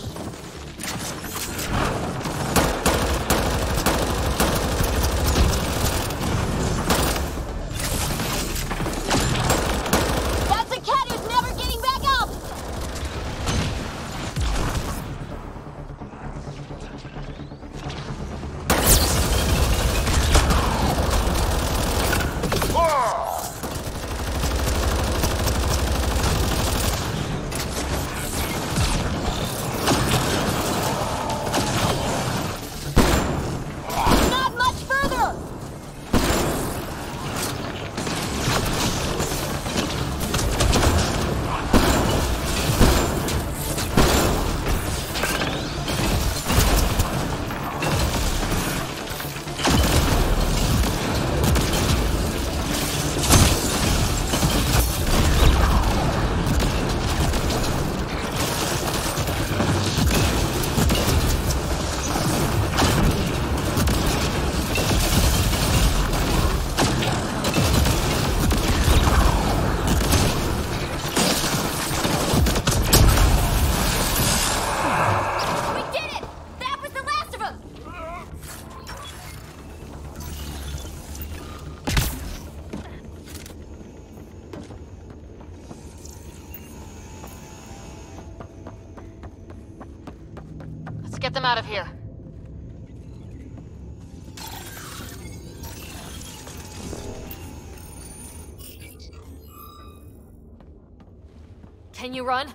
get them out of here. Can you run?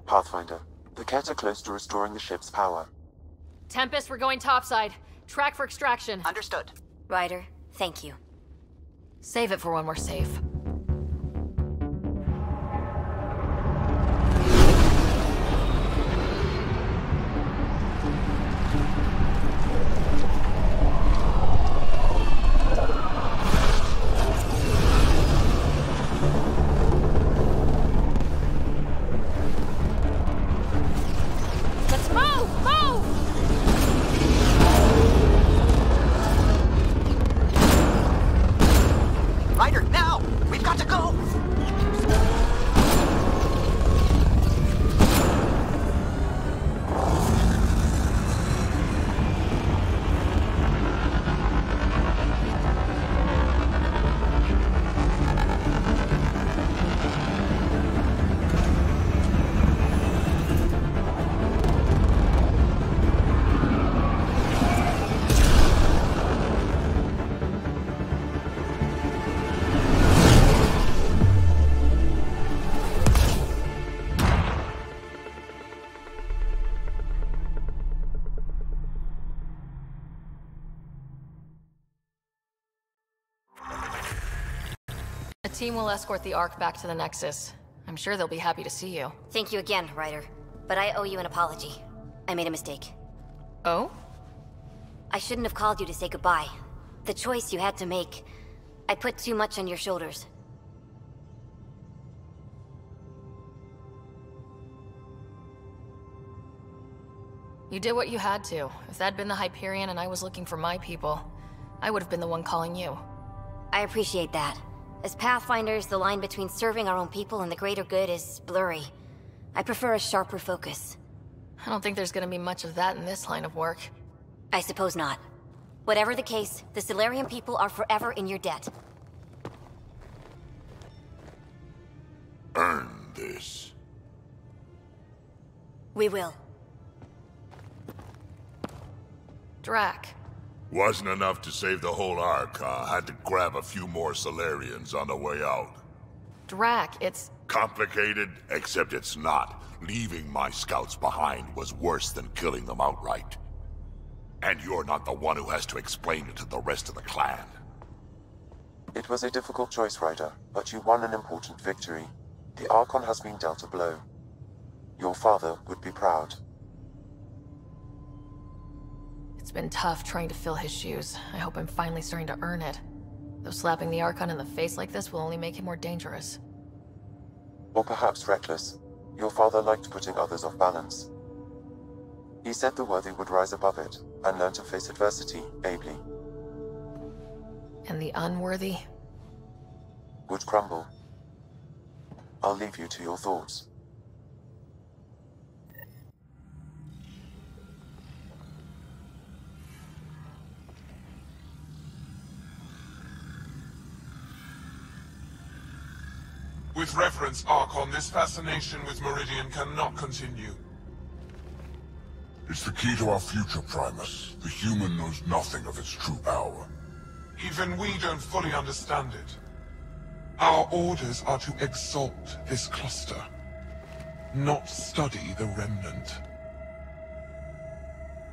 Pathfinder, the Ket are close to restoring the ship's power. Tempest, we're going topside. Track for extraction. Understood. Ryder, thank you. Save it for when we're safe. Let's move! Move! Ryder, now! We've got to go! A team will escort the Ark back to the Nexus. I'm sure they'll be happy to see you. Thank you again, Ryder. But I owe you an apology. I made a mistake. Oh? I shouldn't have called you to say goodbye. The choice you had to make. I put too much on your shoulders. You did what you had to. If that'd been the Hyperion and I was looking for my people, I would have been the one calling you. I appreciate that. As Pathfinders, the line between serving our own people and the greater good is blurry. I prefer a sharper focus. I don't think there's gonna be much of that in this line of work. I suppose not. Whatever the case, the Solarian people are forever in your debt. Earn this. We will. Drac. Wasn't enough to save the whole Ark, huh? Had to grab a few more Solarians on the way out. Drac, it's... Complicated, except it's not. Leaving my scouts behind was worse than killing them outright. And you're not the one who has to explain it to the rest of the clan. It was a difficult choice, Ryder, but you won an important victory. The Archon has been dealt a blow. Your father would be proud. It's been tough trying to fill his shoes. I hope I'm finally starting to earn it. Though slapping the Archon in the face like this will only make him more dangerous. Or perhaps reckless. Your father liked putting others off balance. He said the worthy would rise above it, and learn to face adversity ably. And the unworthy? Would crumble. I'll leave you to your thoughts. With reference, Archon, this fascination with Meridian cannot continue. It's the key to our future, Primus. The human knows nothing of its true power. Even we don't fully understand it. Our orders are to exalt this cluster, not study the remnant.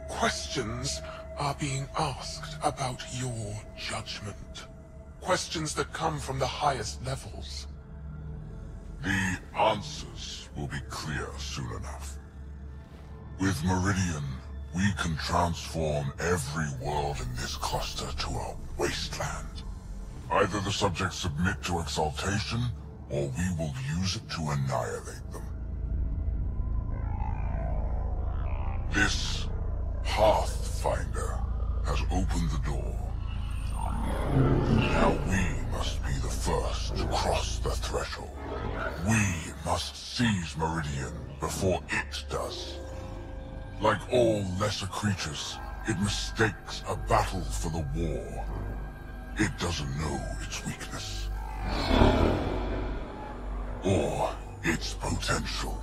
Questions are being asked about your judgment. Questions that come from the highest levels. The answers will be clear soon enough. With Meridian, we can transform every world in this cluster to a wasteland. Either the subjects submit to exaltation, or we will use it to annihilate them. This Pathfinder has opened the door. Now we must be the first to cross the threshold. We must seize Meridian before it does. Like all lesser creatures, it mistakes a battle for the war. It doesn't know its weakness. Or its potential.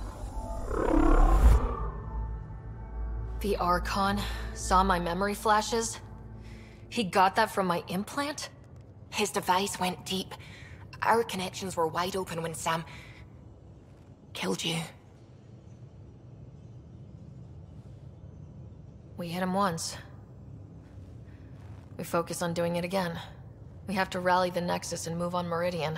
The Archon saw my memory flashes? He got that from my implant? His device went deep. Our connections were wide open when Sam killed you. We hit him once. We focus on doing it again. We have to rally the Nexus and move on Meridian.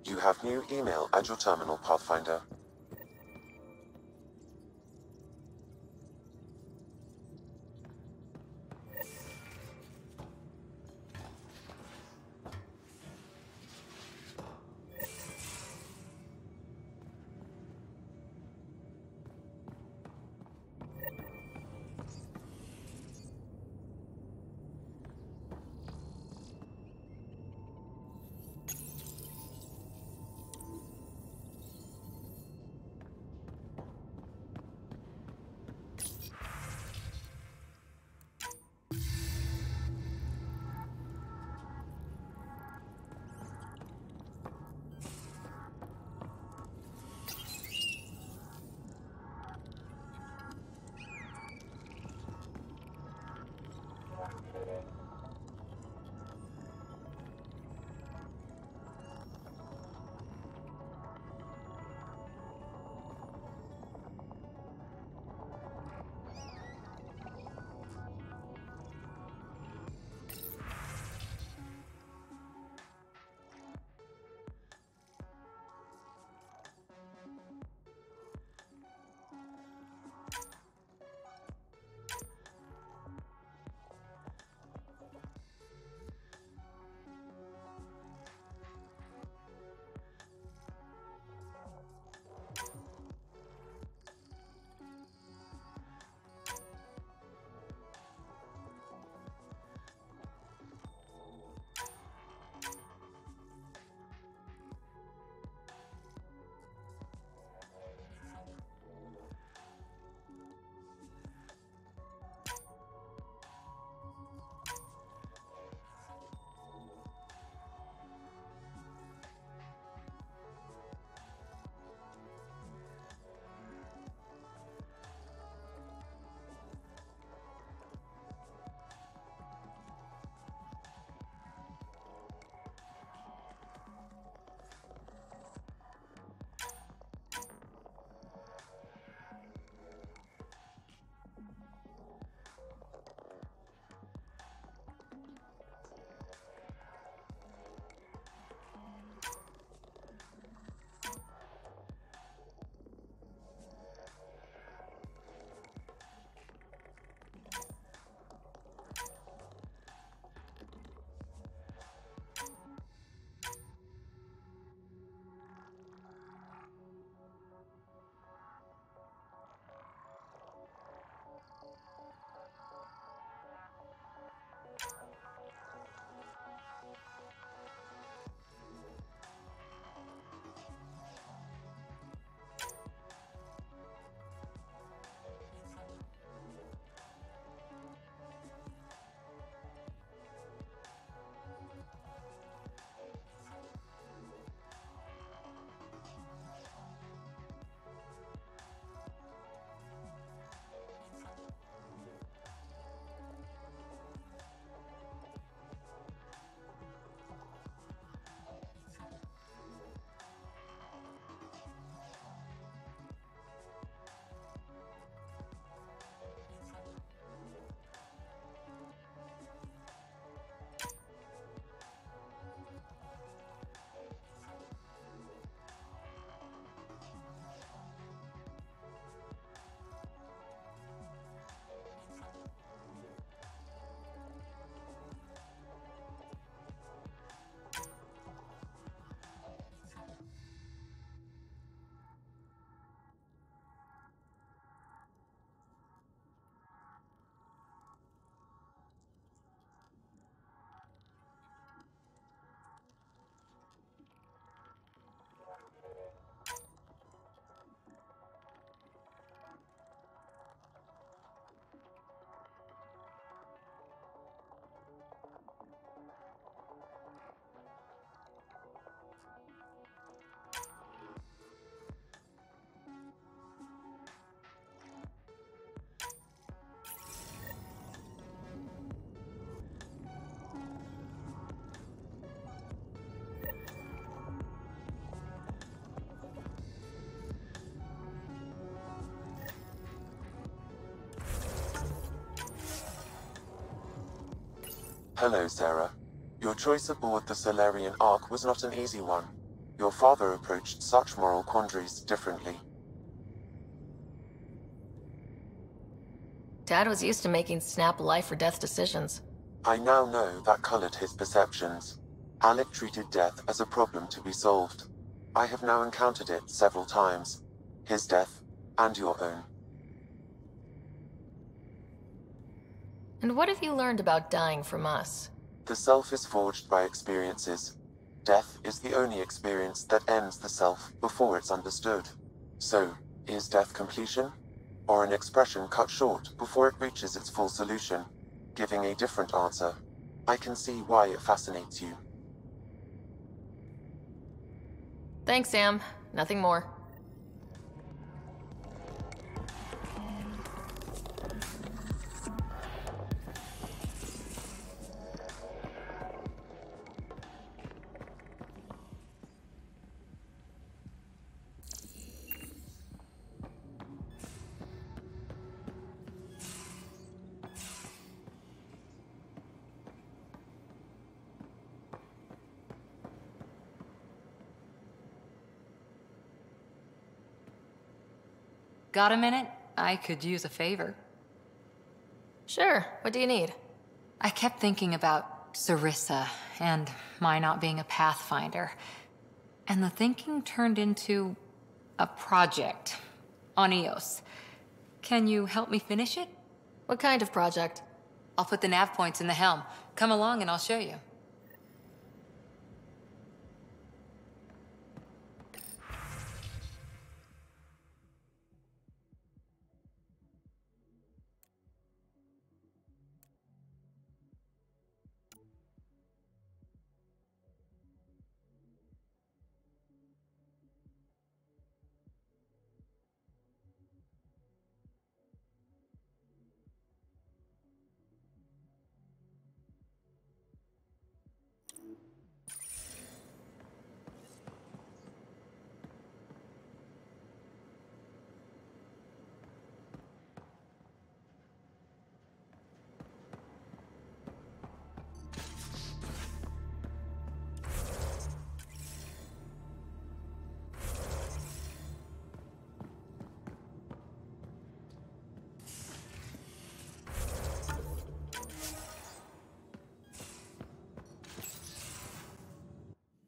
You have new email at your terminal, Pathfinder. Hello, Sarah. Your choice aboard the Solarian Ark was not an easy one. Your father approached such moral quandaries differently. Dad was used to making snap life or death decisions. I now know that colored his perceptions. Alec treated death as a problem to be solved. I have now encountered it several times. His death, and your own. And what have you learned about dying from us? The self is forged by experiences. Death is the only experience that ends the self before it's understood. So, is death completion? Or an expression cut short before it reaches its full solution, giving a different answer? I can see why it fascinates you. Thanks, Sam. Nothing more. Got a minute? I could use a favor. Sure. What do you need? I kept thinking about Sarissa and my not being a pathfinder. And the thinking turned into a project on Eos. Can you help me finish it? What kind of project? I'll put the nav points in the helm. Come along and I'll show you.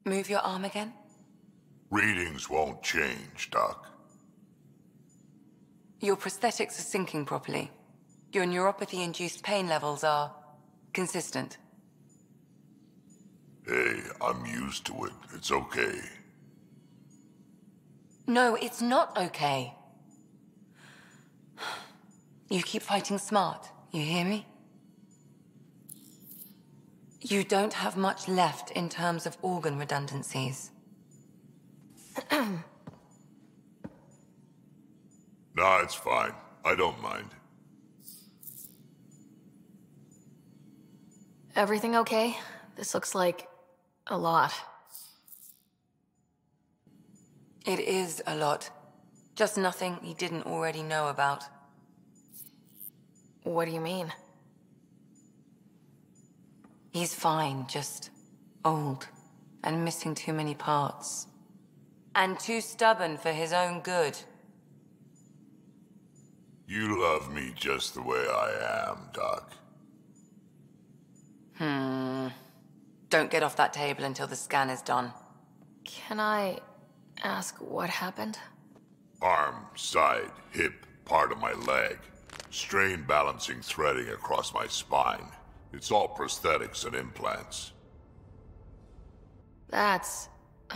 Move your arm again? Readings won't change, Doc. Your prosthetics are syncing properly. Your neuropathy-induced pain levels are consistent. Hey, I'm used to it. It's okay. No, it's not okay. You keep fighting smart, you hear me? You don't have much left in terms of organ redundancies. Nah, it's fine. I don't mind. Everything okay? This looks like a lot. It is a lot. Just nothing he didn't already know about. What do you mean? He's fine, just old and missing too many parts. And too stubborn for his own good. You love me just the way I am, Doc. Don't get off that table until the scan is done. Can I ask what happened? Arm, side, hip, part of my leg. Strain balancing threading across my spine. It's all prosthetics and implants. That's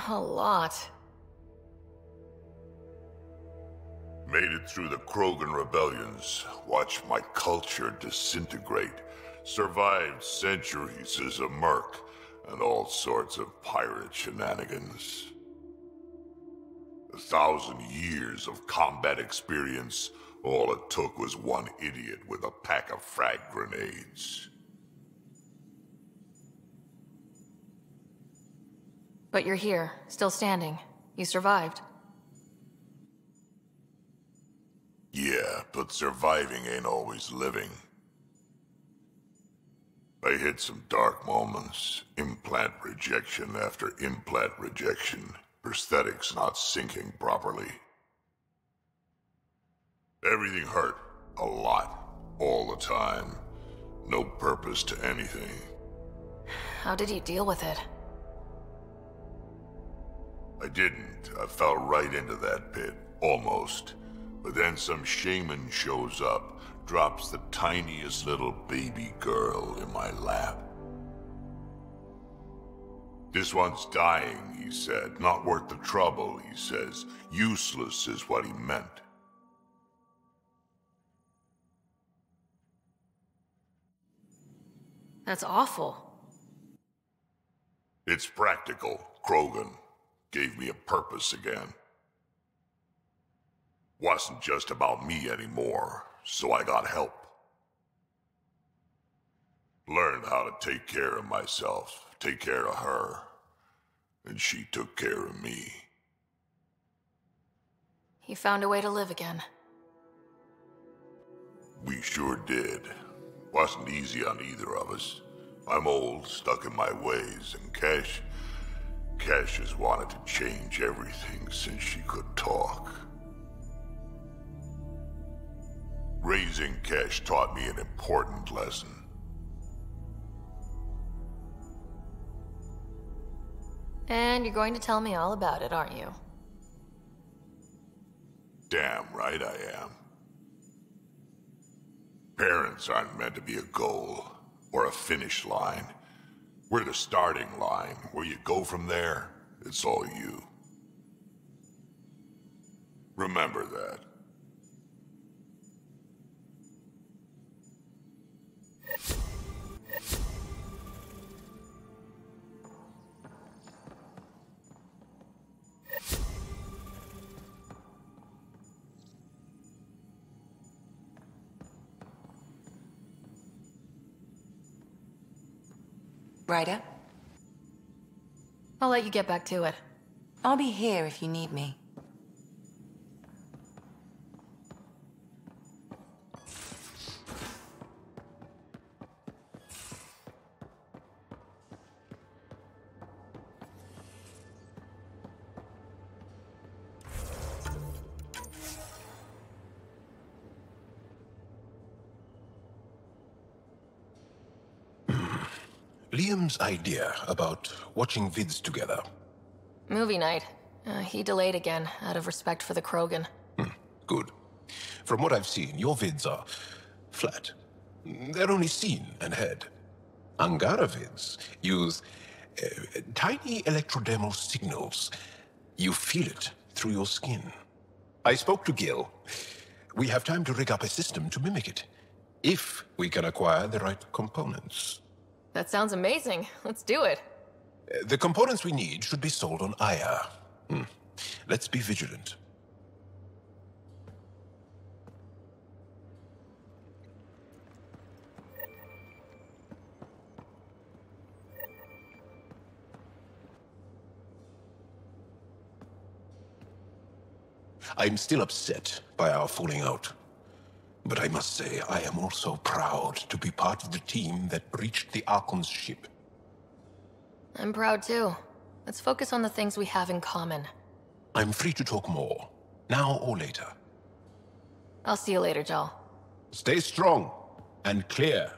a lot. Made it through the Krogan rebellions. Watched my culture disintegrate. Survived centuries as a merc. And all sorts of pirate shenanigans. 1,000 years of combat experience. All it took was one idiot with a pack of frag grenades. But you're here, still standing. You survived. Yeah, but surviving ain't always living. I hit some dark moments. Implant rejection after implant rejection. Prosthetics not syncing properly. Everything hurt. A lot. All the time. No purpose to anything. How did you deal with it? I didn't. I fell right into that pit. Almost. But then some shaman shows up, drops the tiniest little baby girl in my lap. This one's dying, he said. Not worth the trouble, he says. Useless is what he meant. That's awful. It's practical. Krogan gave me a purpose again. Wasn't just about me anymore, so I got help. Learned how to take care of myself, take care of her. And she took care of me. You found a way to live again. We sure did. Wasn't easy on either of us. I'm old, stuck in my ways, and Cash has wanted to change everything since she could talk. Raising Cash taught me an important lesson. And you're going to tell me all about it, aren't you? Damn right I am. Parents aren't meant to be a goal, or a finish line. We're the starting line. Where you go from there, it's all you. Remember that. Ryder? I'll let you get back to it. I'll be here if you need me. Liam's idea about watching vids together. Movie night. He delayed again, out of respect for the Krogan. Good. From what I've seen, your vids are flat. They're only seen and heard. Angara vids use tiny electrodermal signals. You feel it through your skin. I spoke to Gil. We have time to rig up a system to mimic it, if we can acquire the right components. That sounds amazing. Let's do it. The components we need should be sold on Aya. Let's be vigilant. I'm still upset by our falling out. But I must say, I am also proud to be part of the team that breached the Archon's ship. I'm proud too. Let's focus on the things we have in common. I'm free to talk more, now or later. I'll see you later, Jal. Stay strong and clear.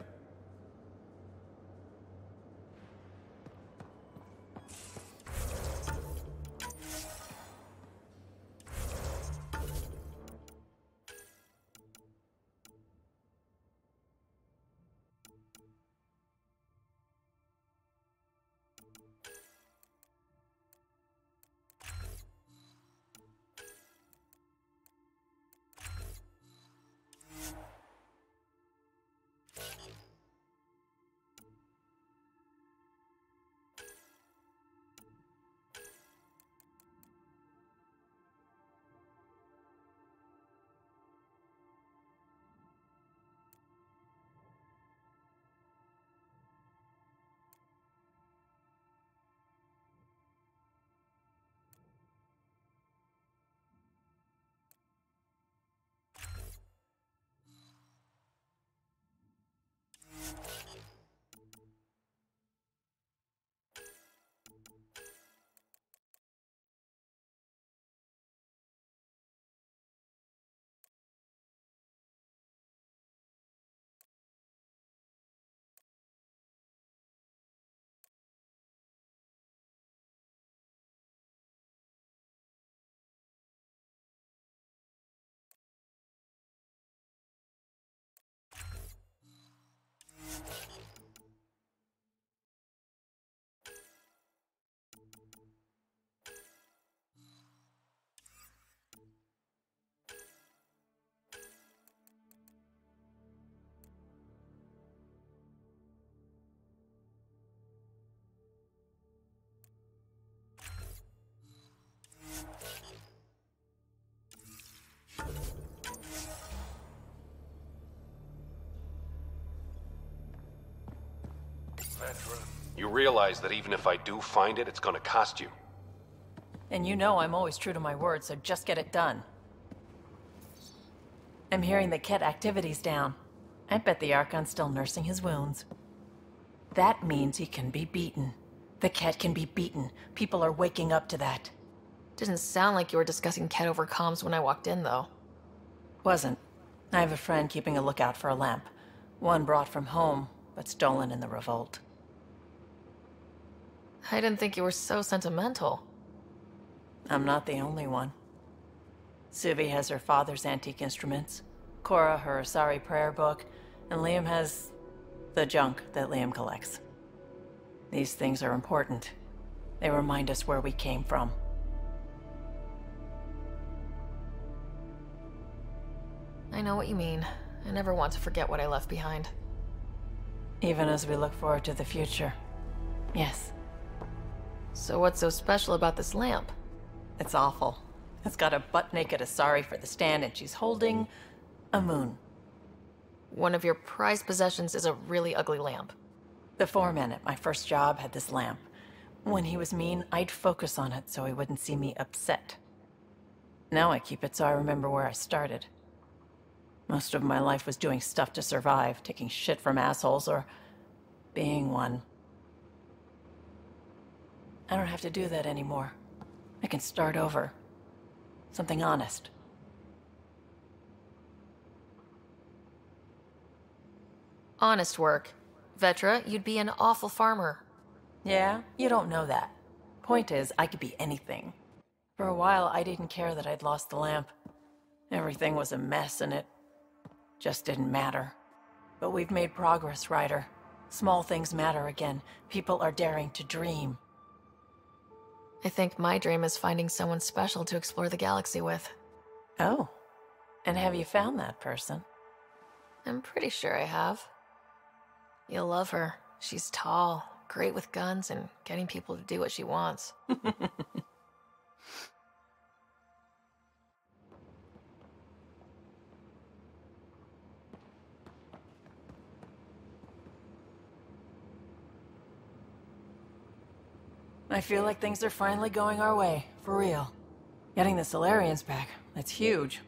You realize that even if I do find it, it's gonna cost you. And you know I'm always true to my word, so just get it done. I'm hearing the Ket activity's down. I bet the Archon's still nursing his wounds. That means he can be beaten. The Ket can be beaten. People are waking up to that. Didn't sound like you were discussing Ket over comms when I walked in, though. Wasn't. I have a friend keeping a lookout for a lamp. One brought from home, but stolen in the revolt. I didn't think you were so sentimental. I'm not the only one. Suvi has her father's antique instruments, Cora her Asari prayer book, and Liam has the junk that Liam collects. These things are important. They remind us where we came from. I know what you mean. I never want to forget what I left behind. Even as we look forward to the future. Yes. So what's so special about this lamp? It's awful. It's got a butt-naked Asari for the stand, and she's holding a moon. One of your prized possessions is a really ugly lamp. The foreman at my first job had this lamp. When he was mean, I'd focus on it so he wouldn't see me upset. Now I keep it so I remember where I started. Most of my life was doing stuff to survive, taking shit from assholes, or being one. I don't have to do that anymore. I can start over. Something honest. Honest work. Vetra, you'd be an awful farmer. Yeah? You don't know that. Point is, I could be anything. For a while, I didn't care that I'd lost the lamp. Everything was a mess, and it just didn't matter. But we've made progress, Ryder. Small things matter again. People are daring to dream. I think my dream is finding someone special to explore the galaxy with. Oh. And have you found that person? I'm pretty sure I have. You'll love her. She's tall, great with guns, and getting people to do what she wants. I feel like things are finally going our way, for real. Getting the Solarians back, that's huge.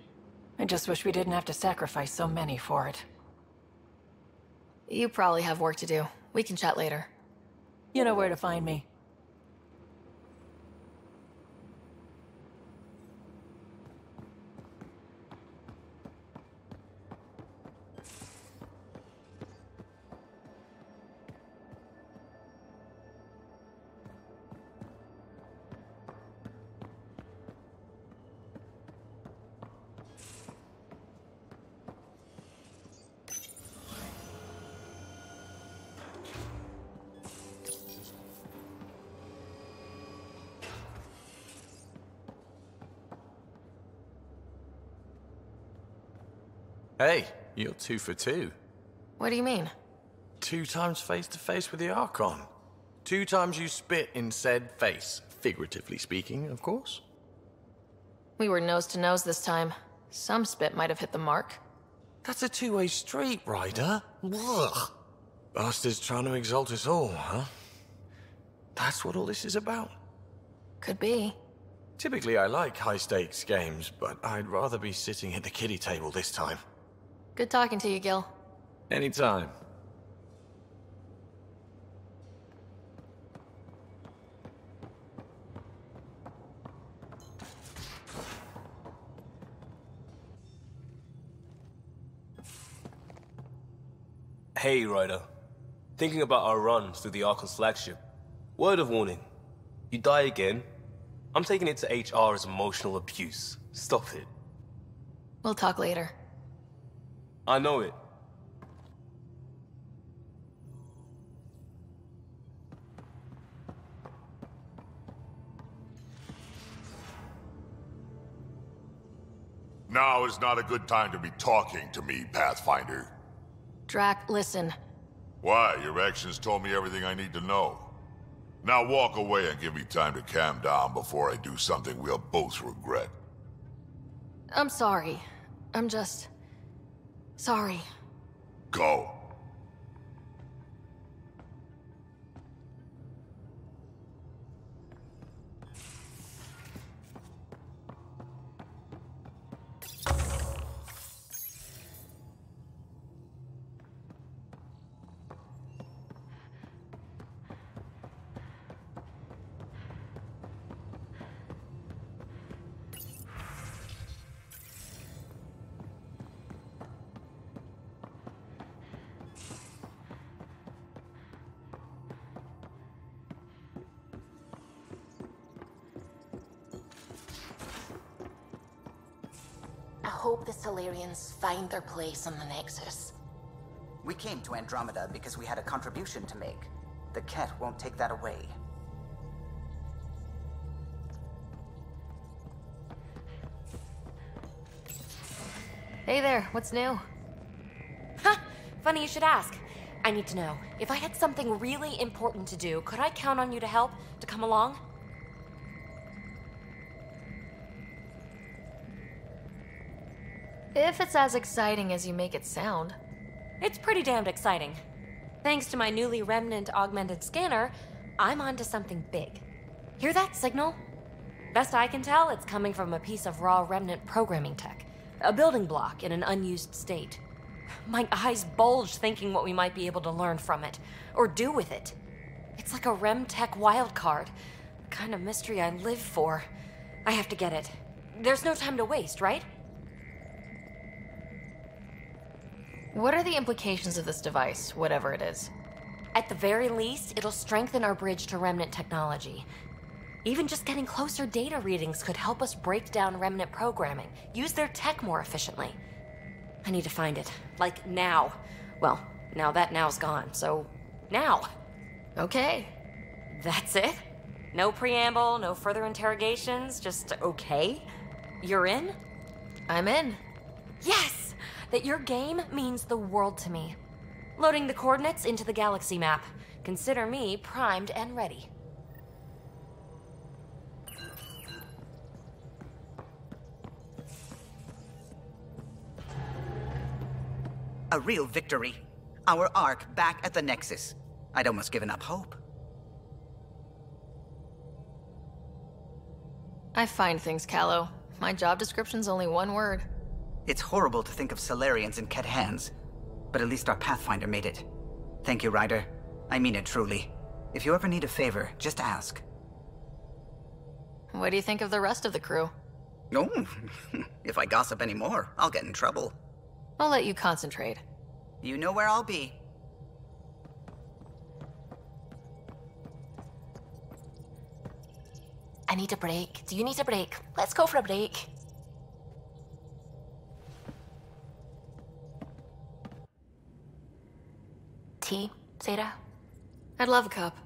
I just wish we didn't have to sacrifice so many for it. You probably have work to do. We can chat later. You know where to find me. Hey, you're 2 for 2. What do you mean? 2 times face-to-face with the Archon. 2 times you spit in said face. Figuratively speaking, of course. We were nose to nose this time. Some spit might have hit the mark. That's a two-way street, Ryder. Ugh. Bastards trying to exalt us all, huh? That's what all this is about? Could be. Typically I like high-stakes games, but I'd rather be sitting at the kiddie table this time. Good talking to you, Gil. Anytime. Hey, Ryder. Thinking about our run through the Archon's flagship. Word of warning. You die again, I'm taking it to HR as emotional abuse. Stop it. We'll talk later. I know it. Now is not a good time to be talking to me, Pathfinder. Drac, listen. Why? Your actions told me everything I need to know. Now walk away and give me time to calm down before I do something we'll both regret. I'm sorry. I'm just... sorry. Go. help the Solarians find their place on the Nexus. We came to Andromeda because we had a contribution to make. The Ket won't take that away. Hey there, what's new? Huh, funny you should ask. I need to know, if I had something really important to do, could I count on you to help, to come along? If it's as exciting as you make it sound. It's pretty damned exciting. Thanks to my newly Remnant augmented scanner, I'm onto something big. Hear that signal? Best I can tell, it's coming from a piece of raw Remnant programming tech. A building block in an unused state. My eyes bulge thinking what we might be able to learn from it, or do with it. It's like a Rem tech wildcard. The kind of mystery I live for. I have to get it. There's no time to waste, right? What are the implications of this device, whatever it is? At the very least, it'll strengthen our bridge to Remnant technology. Even just getting closer data readings could help us break down Remnant programming, use their tech more efficiently. I need to find it. Like, now. Well, now that now's gone, so... now! Okay. That's it? No preamble, no further interrogations, just okay? You're in? I'm in. Yes! That your game means the world to me. Loading the coordinates into the galaxy map. Consider me primed and ready. A real victory. Our Ark back at the Nexus. I'd almost given up hope. I find things, Callow. My job description's only one word. It's horrible to think of Solarians in Ket hands, but at least our Pathfinder made it. Thank you, Ryder. I mean it truly. If you ever need a favor, just ask. What do you think of the rest of the crew? Oh, if I gossip anymore, I'll get in trouble. I'll let you concentrate. You know where I'll be. I need a break. Do you need a break? Let's go for a break. Tea, Sarah? I'd love a cup.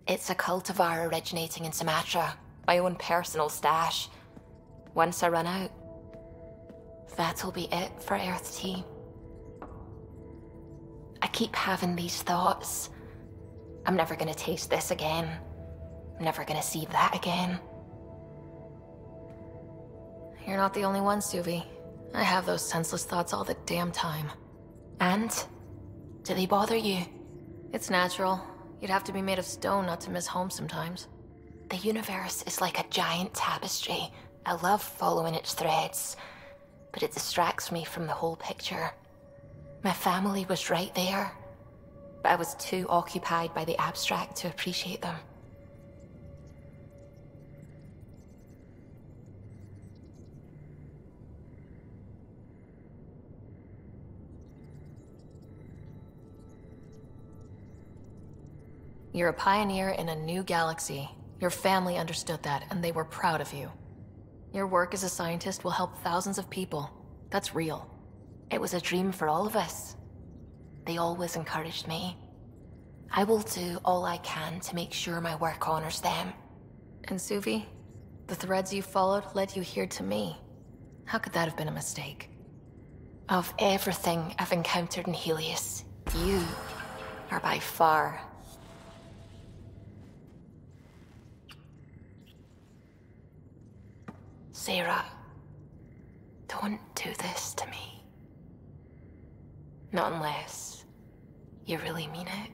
It's a cultivar originating in Sumatra. My own personal stash. Once I run out, that'll be it for Earth tea. I keep having these thoughts. I'm never gonna taste this again. I'm never gonna see that again. You're not the only one, Suvi. I have those senseless thoughts all the damn time. And? Do they bother you? It's natural. You'd have to be made of stone not to miss home sometimes. The universe is like a giant tapestry. I love following its threads, but it distracts me from the whole picture. My family was right there, but I was too occupied by the abstract to appreciate them. You're a pioneer in a new galaxy. Your family understood that, and they were proud of you. Your work as a scientist will help thousands of people. That's real. It was a dream for all of us. They always encouraged me. I will do all I can to make sure my work honors them. And Suvi, the threads you followed led you here to me. How could that have been a mistake? Of everything I've encountered in Helios, you are by far... Sarah, don't do this to me. Not unless you really mean it.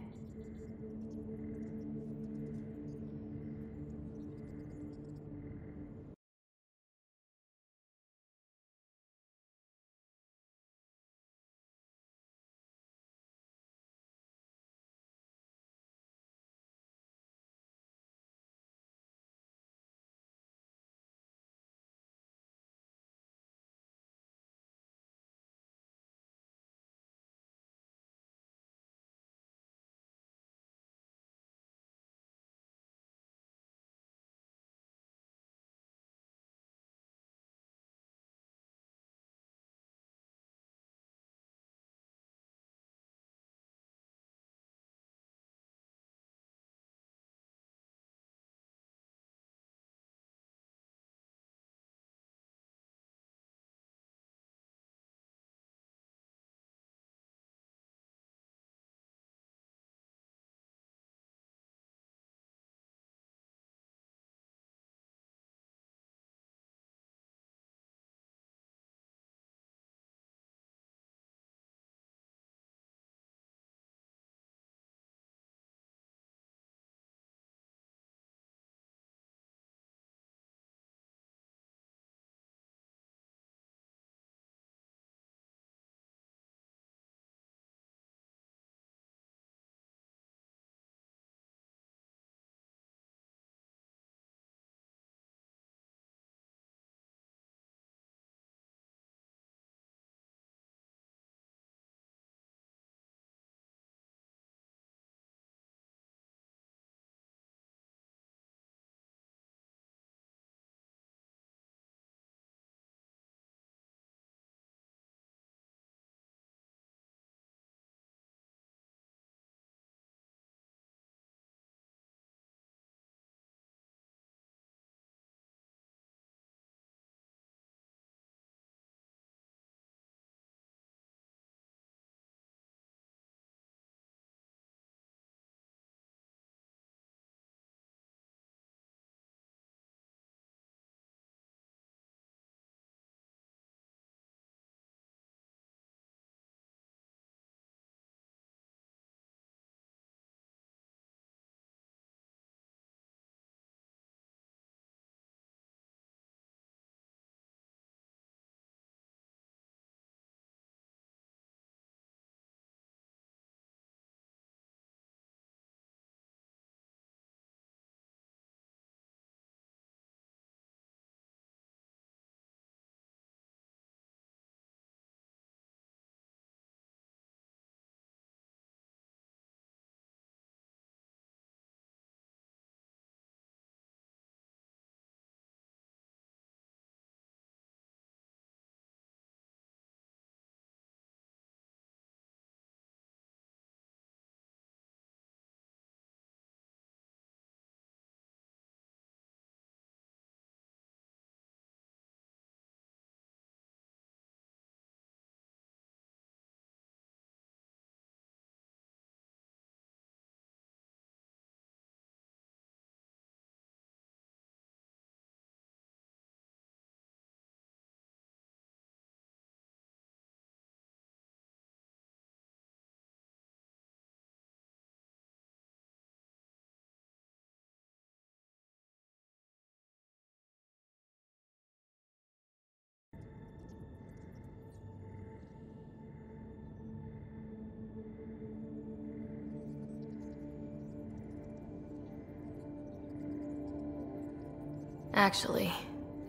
Actually,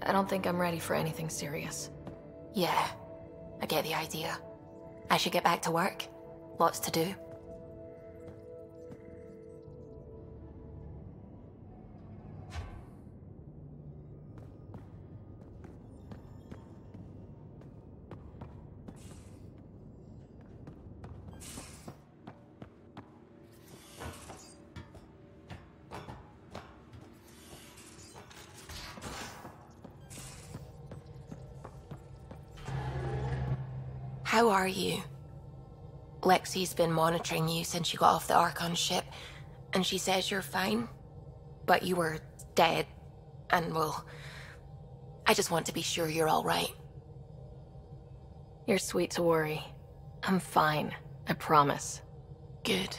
I don't think I'm ready for anything serious. Yeah, I get the idea. I should get back to work. Lots to do. How are you? Lexi's been monitoring you since you got off the Archon ship, and she says you're fine. But you were dead, and well, I just want to be sure you're all right. You're sweet to worry. I'm fine, I promise. Good.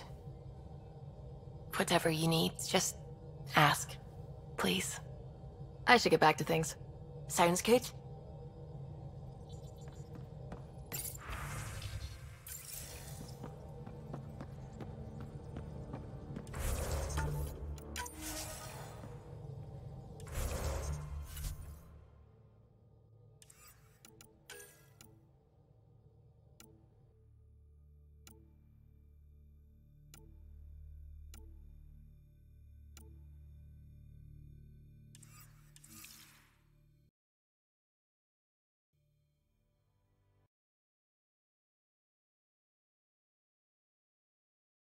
Whatever you need, just ask, please. I should get back to things. Sounds good.